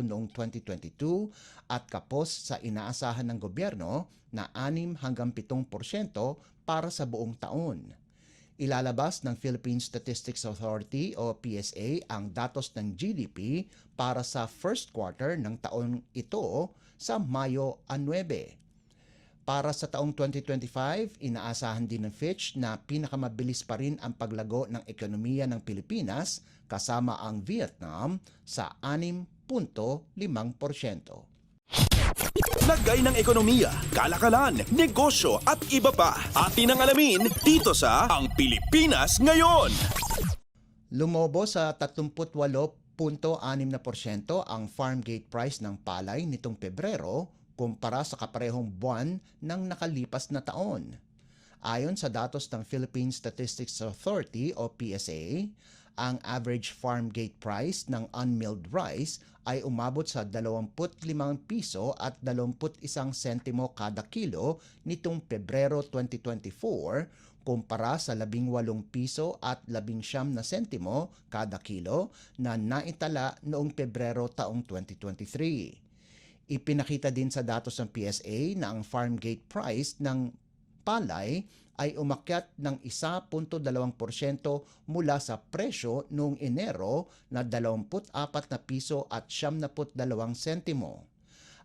noong 2022 at kapos sa inaasahan ng gobyerno na 6 hanggang 7% para sa buong taon. Ilalabas ng Philippine Statistics Authority o PSA ang datos ng GDP para sa first quarter ng taon ito sa Mayo 9. Para sa taong 2025, inaasahan din ng Fitch na pinakamabilis pa rin ang paglago ng ekonomiya ng Pilipinas kasama ang Vietnam sa 6.5%. Lagay ng ekonomiya, kalakalan, negosyo at iba pa. Atin ang alamin dito sa Ang Pilipinas Ngayon. Lumobo sa 38.6% ang farm gate price ng palay nitong Pebrero kumpara sa kaparehong buwan ng nakalipas na taon. Ayon sa datos ng Philippine Statistics Authority o PSA, ang average farm gate price ng unmilled rice ay umabot sa 25 piso at 21 sentimo kada kilo nitong Pebrero 2024 kumpara sa 18 piso at 19 na sentimo kada kilo na naitala noong Pebrero taong 2023. Ipinakita din sa datos ng PSA na ang farm gate price ng palay ay umakyat ng 1.2% mula sa presyo noong Enero na 24 na piso at 72 sentimo.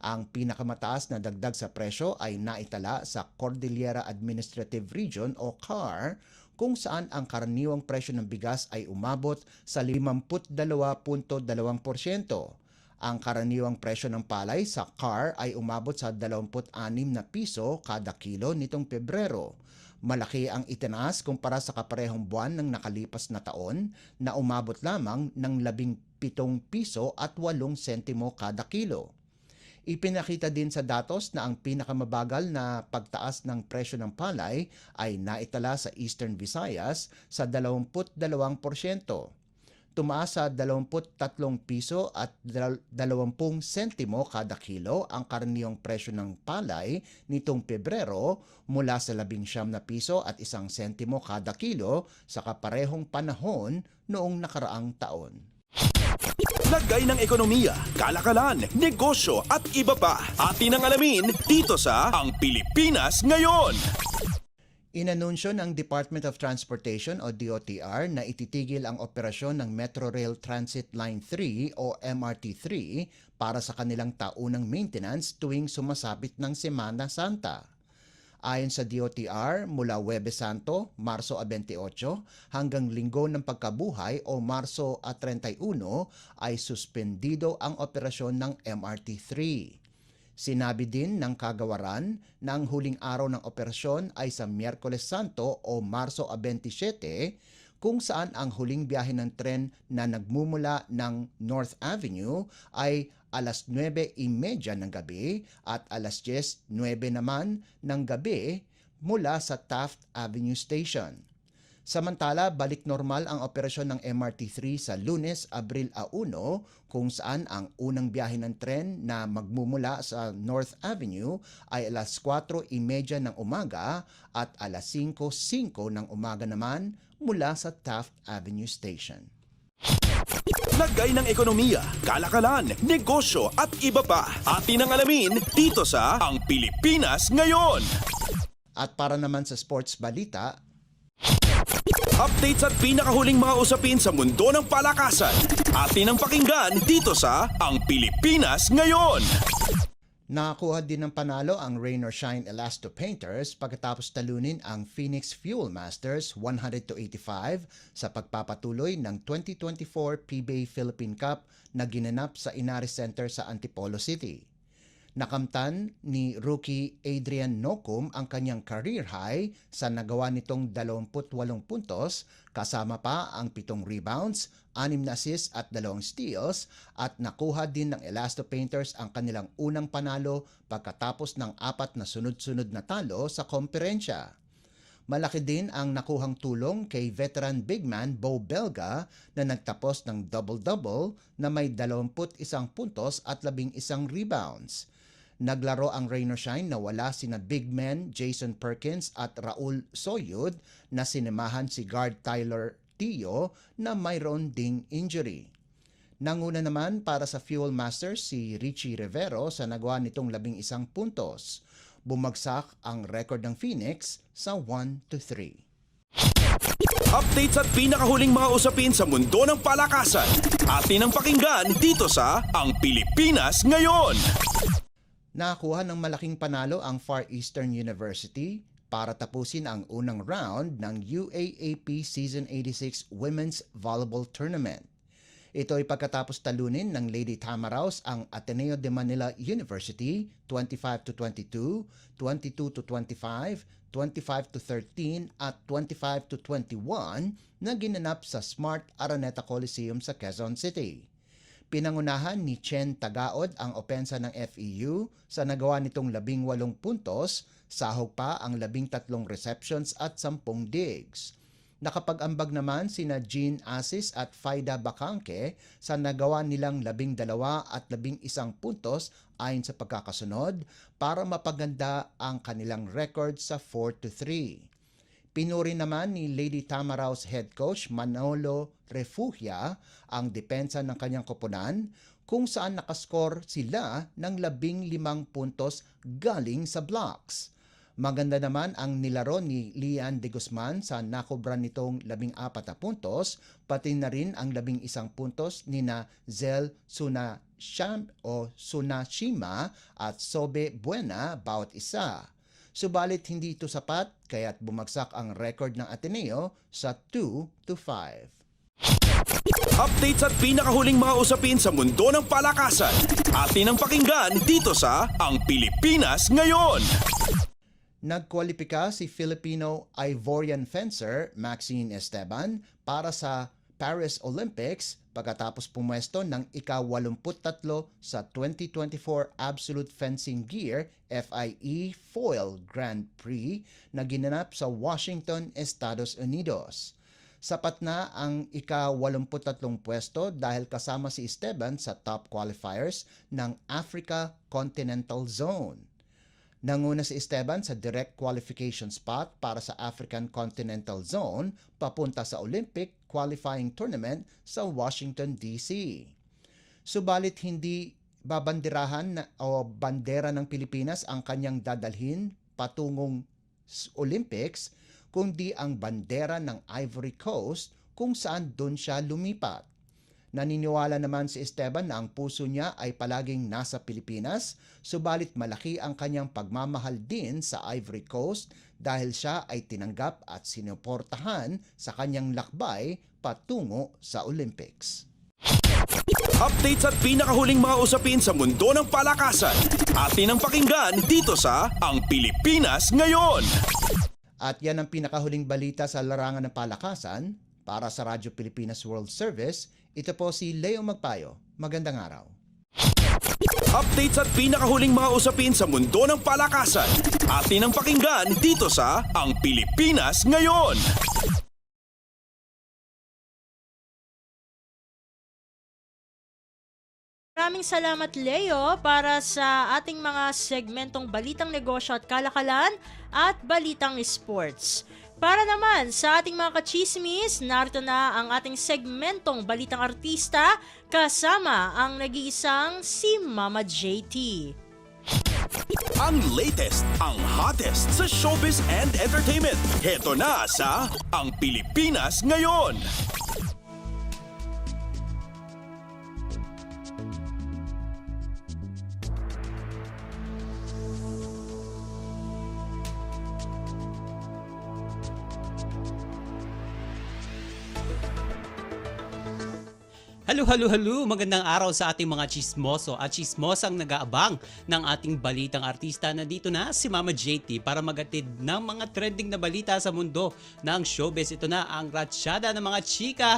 Ang pinakamataas na dagdag sa presyo ay naitala sa Cordillera Administrative Region o CAR, kung saan ang karaniwang presyo ng bigas ay umabot sa 52.2%. Ang karaniwang presyo ng palay sa CAR ay umabot sa 26 na piso kada kilo nitong Pebrero. Malaki ang itinaas kumpara sa kaparehong buwan ng nakalipas na taon na umabot lamang ng 17 piso at 8 sentimo kada kilo. Ipinakita din sa datos na ang pinakamabagal na pagtaas ng presyo ng palay ay naitala sa Eastern Visayas sa 22%. Tumaas sa 23 piso at 20 sentimo kada kilo ang karaniwang presyo ng palay nitong Pebrero mula sa 19 na piso at 1 sentimo kada kilo sa kaparehong panahon noong nakaraang taon. Lagay ng ekonomiya, kalakalan, negosyo at iba pa. Atin ang alamin dito sa Ang Pilipinas Ngayon. Inanunsyo ng Department of Transportation o DOTR na ititigil ang operasyon ng Metro Rail Transit Line 3 o MRT3 para sa kanilang taunang maintenance tuwing sumasapit ng Semana Santa. Ayon sa DOTR, mula Huwebes Santo, Marso 28 hanggang Linggo ng Pagkabuhay o Marso 31 ay suspendido ang operasyon ng MRT3. Sinabi din ng kagawaran na ang huling araw ng operasyon ay sa Miyerkules Santo o Marso 27 kung saan ang huling biyahe ng tren na nagmumula ng North Avenue ay alas 9:30 ng gabi at alas 10:09 naman ng gabi mula sa Taft Avenue Station. Samantala, balik normal ang operasyon ng MRT3 sa Lunes, Abril 1 kung saan ang unang biyahe ng tren na magmumula sa North Avenue ay alas 4:30 ng umaga at alas 5:05 ng umaga naman mula sa Taft Avenue Station. Lagay ng ekonomiya, kalakalan, negosyo at iba pa. Atin ang alamin dito sa Ang Pilipinas Ngayon. At para naman sa sports balita, updates at pinakahuling mga usapin sa mundo ng palakasan. Atin ang pakinggan dito sa Ang Pilipinas Ngayon. nakakuha din ng panalo ang Rain or Shine Elasto Painters pagkatapos talunin ang Phoenix Fuel Masters 100-85 sa pagpapatuloy ng 2024 PBA Philippine Cup na ginanap sa Inaris Center sa Antipolo City. Nakamtan ni rookie Adrian Nocum ang kanyang career high sa nagawa nitong 28 puntos kasama pa ang 7 rebounds, 6 na assists at 2 steals at nakuha din ng Elasto Painters ang kanilang unang panalo pagkatapos ng 4 na sunod-sunod na talo sa komperensya. Malaki din ang nakuhang tulong kay veteran big man Bo Belga na nagtapos ng double-double na may 21 puntos at 11 rebounds. Naglaro ang Rain or Shine na wala sina big men Jason Perkins at Raul Soyud na sinamahan si guard Tyler Tio na mayroon ding injury. Nanguna naman para sa Fuel Masters si Richie Rivero sa nagawa nitong 11 puntos. Bumagsak ang record ng Phoenix sa 1-3. Updates at pinakahuling mga usapin sa mundo ng palakasan. Atin ang pakinggan dito sa Ang Pilipinas Ngayon. Nakakuha ng malaking panalo ang Far Eastern University para tapusin ang unang round ng UAAP Season 86 Women's Volleyball Tournament. Ito ay pagkatapos talunin ng Lady Tamaraws ang Ateneo de Manila University 25-22, 22-25, 25-13 at 25-21 na ginanap sa Smart Araneta Coliseum sa Quezon City. Pinangunahan ni Chen Tagaod ang opensa ng FEU sa nagawa nitong 18 puntos, sahog pa ang 13 receptions at 10 digs. Nakapag-ambag naman sina Jean Asis at Faida Bacangke sa nagawa nilang 12 at 11 puntos ayon sa pagkakasunod para mapaganda ang kanilang record sa 4-3. Pinuri naman ni Lady Tamarao's head coach Manolo Refugia ang depensa ng kanyang koponan kung saan nakascore sila ng 15 puntos galing sa blocks. Maganda naman ang nilaro ni Lian de Guzman sa nakobran nitong 14 puntos, pati na rin ang 11 puntos ni na Zel Sunashima at Sobe Buena bawat isa. Subalit hindi ito sapat kaya't bumagsak ang record ng Ateneo sa 2-5. Updates at pinakahuling mga usapin sa mundo ng palakasan. Atin ang pakinggan dito sa Ang Pilipinas Ngayon. Nagkwalipika si Filipino-Ivorian fencer Maxine Esteban para sa Paris Olympics pagkatapos pumwesto ng ika-83 sa 2024 Absolute Fencing Gear FIE Foil Grand Prix na ginanap sa Washington, Estados Unidos. Sapat na ang ika-83 pwesto dahil kasama si Esteban sa top qualifiers ng Africa Continental Zone. Nanguna si Esteban sa direct qualification spot para sa African Continental Zone papunta sa Olympic qualifying tournament sa Washington, D.C. Subalit hindi babanderahan o bandera ng Pilipinas ang kanyang dadalhin patungong Olympics, kundi ang bandera ng Ivory Coast kung saan doon siya lumipat. Naniniwala naman si Esteban na ang puso niya ay palaging nasa Pilipinas, subalit malaki ang kanyang pagmamahal din sa Ivory Coast dahil siya ay tinanggap at sinuportahan sa kanyang lakbay patungo sa Olympics. Updates at pinakahuling mga usapin sa mundo ng palakasan. Atin ang pakinggan dito sa Ang Pilipinas Ngayon. At yan ang pinakahuling balita sa larangan ng palakasan. Para sa Radyo Pilipinas World Service, ito po si Leo Magpayo. Magandang araw. Updates at pinakahuling mga usapin sa mundo ng palakasan. Atin ang pakinggan dito sa Ang Pilipinas Ngayon. Maraming salamat, Leo, para sa ating mga segmentong Balitang Negosyo at Kalakalan at Balitang Sports. Para naman sa ating mga kachismis, narito na ang ating segmentong Balitang Artista kasama ang nag-iisang si Mama JT. Ang latest, ang hottest sa showbiz and entertainment. Heto na sa Ang Pilipinas Ngayon. Halo, magandang araw sa ating mga chismoso at chismosang nag-aabang ng ating balitang artista. Nandito na si Mama JT para magatid ng mga trending na balita sa mundo ng showbiz. Ito na ang ratsyada ng mga chika.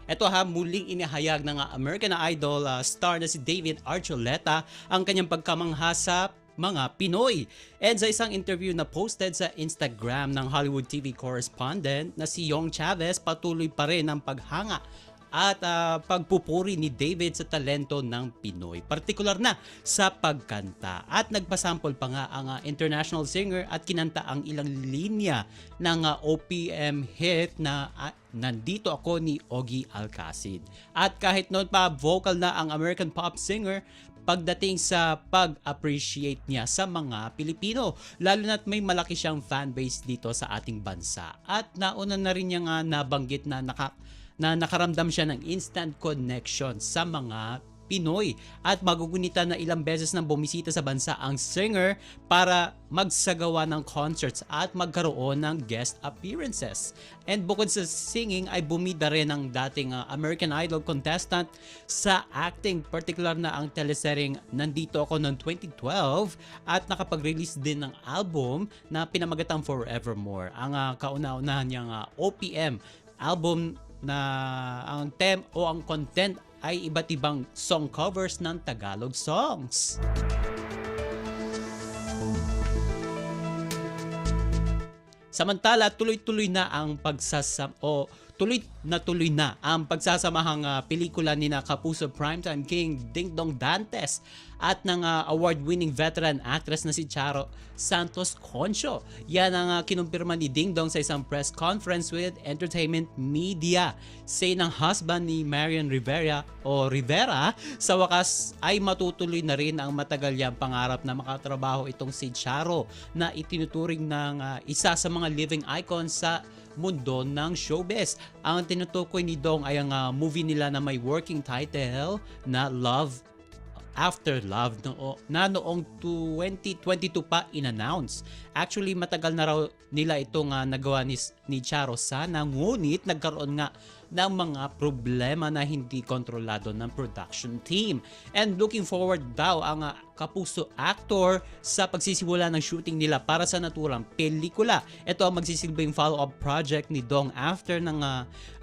Ito muling inihayag ng American Idol star na si David Archuleta ang kanyang pagkamangha sa mga Pinoy. And sa isang interview na posted sa Instagram ng Hollywood TV correspondent na si Yong Chavez, patuloy pa rin ang paghanga at pagpupuri ni David sa talento ng Pinoy, partikular na sa pagkanta. At nagpasample pa nga ang international singer at kinanta ang ilang linya ng OPM hit na Nandito Ako ni Ogie Alcacid. At kahit noon pa vocal na ang American pop singer pagdating sa pag-appreciate niya sa mga Pilipino, lalo na't may malaki siyang fanbase dito sa ating bansa. At nauna na rin niya nga nabanggit na nakaramdam siya ng instant connection sa mga Pinoy at magugunita na ilang beses nang bumisita sa bansa ang singer para magsagawa ng concerts at magkaroon ng guest appearances. And bukod sa singing ay bumida rin ang dating American Idol contestant sa acting, particular na ang teleseryeng Nandito Ako noong 2012 at nakapag-release din ng album na pinamagatang Forevermore. Ang kauna-unahan niyang OPM album na ang theme o ang content ay iba't ibang song covers ng Tagalog songs. Samantala, tuloy na ang pagsasamahang pelikula ni na Kapuso Primetime King Dingdong Dantes at ng award-winning veteran actress na si Charo Santos Concho. Yan ang kinumpirma ni Dingdong sa isang press conference with Entertainment Media. Say ng husband ni Marian Rivera, sa wakas ay matutuloy na rin ang matagal niyang pangarap na makatrabaho itong si Charo na itinuturing ng isa sa mga living icons sa mundo ng showbiz. Ang tinutukoy ni Dong ay ang movie nila na may working title na Love After Love na noong 2022 pa in-announce. Actually, matagal na raw nila itong nagawa ni Charo Sana, ngunit nagkaroon nga ng mga problema na hindi kontrolado ng production team. And looking forward daw ang Kapuso actor sa pagsisimula ng shooting nila para sa naturang pelikula. Ito ang magsisilbing follow-up project ni Dong after ng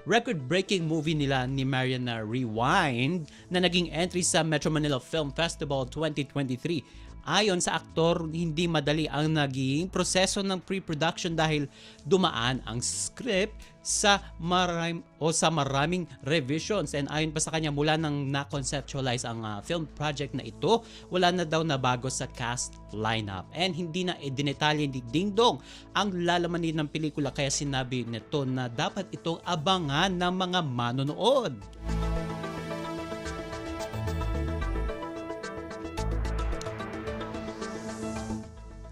record-breaking movie nila ni Marian na Rewind na naging entry sa Metro Manila Film Festival 2023. Ayon sa aktor, hindi madali ang naging proseso ng pre-production dahil dumaan ang script sa maraming revisions. And ayon pa sa kanya, mula nang na-conceptualize ang film project na ito, wala na daw nabago sa cast lineup. And hindi na dinetalye ni Dingdong ang lalamanin ng pelikula, kaya sinabi nito na dapat itong abangan ng mga manonood.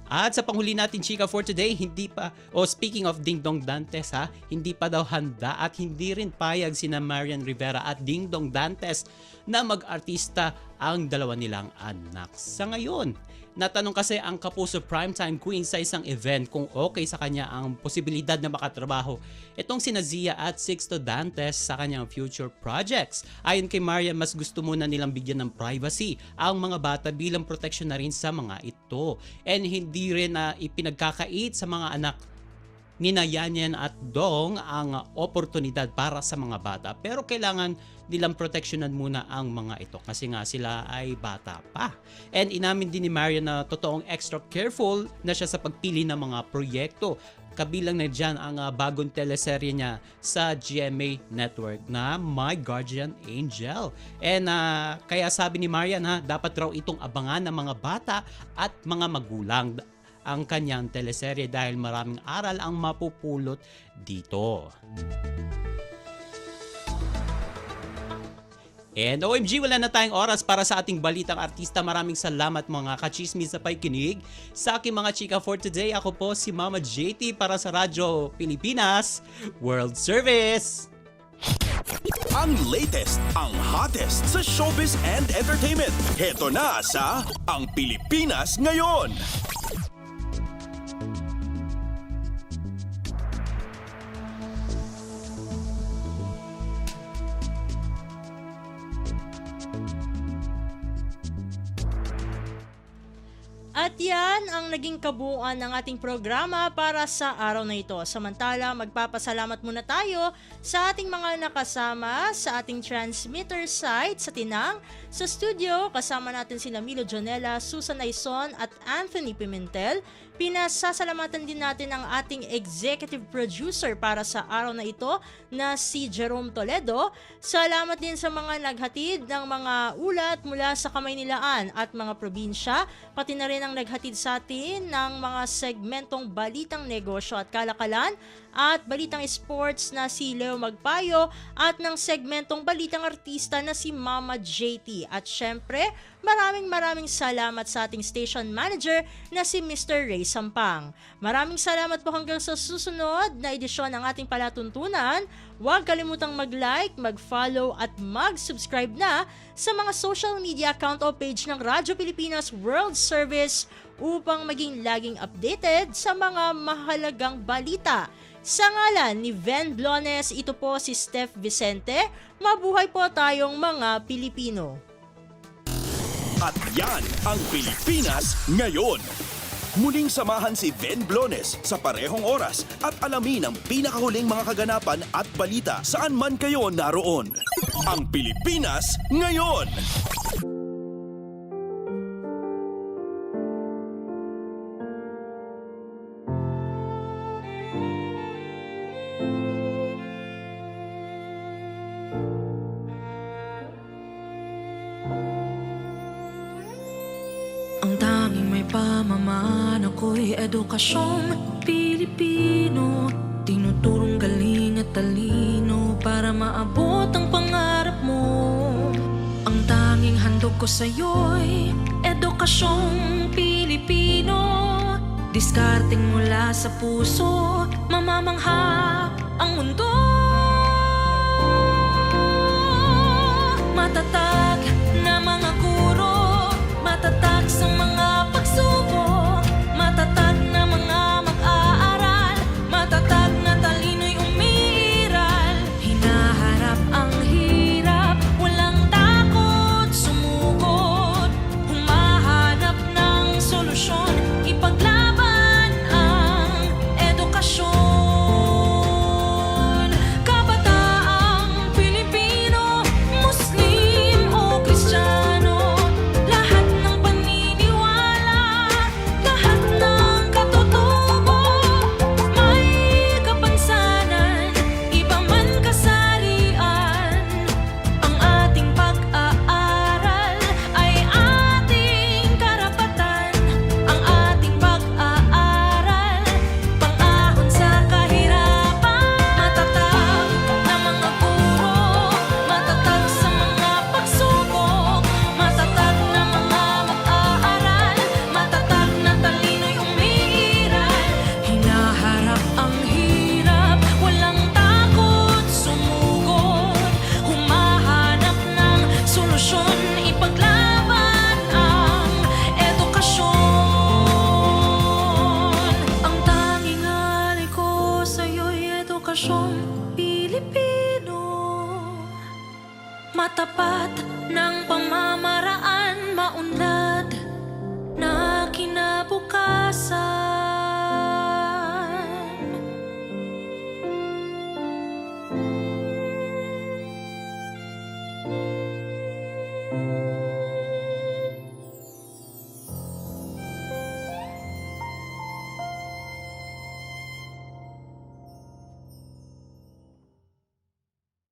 At sa panghuli natin, chika, for today, speaking of Dingdong Dantes, hindi pa daw handa at hindi rin payag sina Marian Rivera at Dingdong Dantes na mag-artista ang dalawa nilang anak. Sa ngayon, natanong kasi ang Kapuso Primetime Queen sa isang event kung okay sa kanya ang posibilidad na makatrabaho itong sina Zia at Sixto Dantes sa kanyang future projects. Ayon kay Marian, mas gusto muna nilang bigyan ng privacy ang mga bata bilang protection na rin sa mga ito. And hindi rin ipinagkakait sa mga anak ni Yanyan at Dong ang oportunidad para sa mga bata. Pero kailangan nilang proteksyonan muna ang mga ito kasi nga sila ay bata pa. And inamin din ni Marian na totoong extra careful na siya sa pagpili ng mga proyekto. Kabilang na dyan ang bagong teleserye niya sa GMA Network na My Guardian Angel. And kaya sabi ni Marian, dapat raw itong abangan ng mga bata at mga magulang ang kanyang teleserye dahil maraming aral ang mapupulot dito. And OMG, wala na tayong oras para sa ating balitang artista. Maraming salamat mga kachismis sa pakikinig sa aking mga chika for today. Ako po si Mama JT para sa Radyo Pilipinas World Service. Ang latest, ang hottest sa showbiz and entertainment. Heto na sa Ang Pilipinas Ngayon. At yan ang naging kabuuan ng ating programa para sa araw na ito. Samantala, magpapasalamat muna tayo sa ating mga nakasama sa ating transmitter site sa Tinang. Sa studio, kasama natin sila Milo Jonella, Susan Aison at Anthony Pimentel. Pinasasalamatan din natin ang ating executive producer para sa araw na ito na si Jerome Toledo. Salamat din sa mga naghatid ng mga ulat mula sa Kamaynilaan at mga probinsya, pati na rin ang naghatid sa atin ng mga segmentong balitang negosyo at kalakalan at balitang sports na si Leo Magpayo at ng segmentong balitang artista na si Mama JT. At syempre, maraming salamat sa ating station manager na si Mr. Ray Sampang. Maraming salamat po hanggang sa susunod na edisyon ng ating palatuntunan. Huwag kalimutang mag-like, mag-follow at mag-subscribe na sa mga social media account o page ng Radyo Pilipinas World Service upang maging laging updated sa mga mahalagang balita. Sa ngalan ni Ven Blones, ito po si Steph Vicente. Mabuhay po tayong mga Pilipino. At yan ang Pilipinas Ngayon. Muling samahan si Ven Blones sa parehong oras at alamin ang pinakahuling mga kaganapan at balita saan man kayo naroon. Ang Pilipinas ngayon. Ang tanging may pamamaan ako'y edukasyong Pilipino. Tinuturong galing at talino para maabot ang pangarap mo. Ang tanging handog ko sa'yo'y edukasyong Pilipino. Diskarteng mula sa puso, mamamangha ang mundo. Matatag na mga guro, matatag sa mga pagsubok, matatag na mga mag-aaral, matatag na talino'y umiiral. Hinaharap ang hirap, walang takot sumugod, humahanap ng solusyon, ipaglaban ang edukasyon. Kabataang Pilipino, Muslim o Kristiyano, lahat ng paniniwala, lahat ng katutubo, may kapansanan, iba man kasarian. Ang ating pag-aaral ay ating karapatan. Ang ating pag-aaral, pang-ahon sa kahirapan. Matatag na mga guro, matatag sa mga pagsubok, matatag na mga mag-aaral, matatag na talino'y umiiral. Hinaharap ang hirap, walang takot sumugod, humahanap ng solusyon, ipaglaban ang edukasyon. Ang tanging alay ko sa'yo'y edukasyong Pilipino. Matapat ng pamamaraan,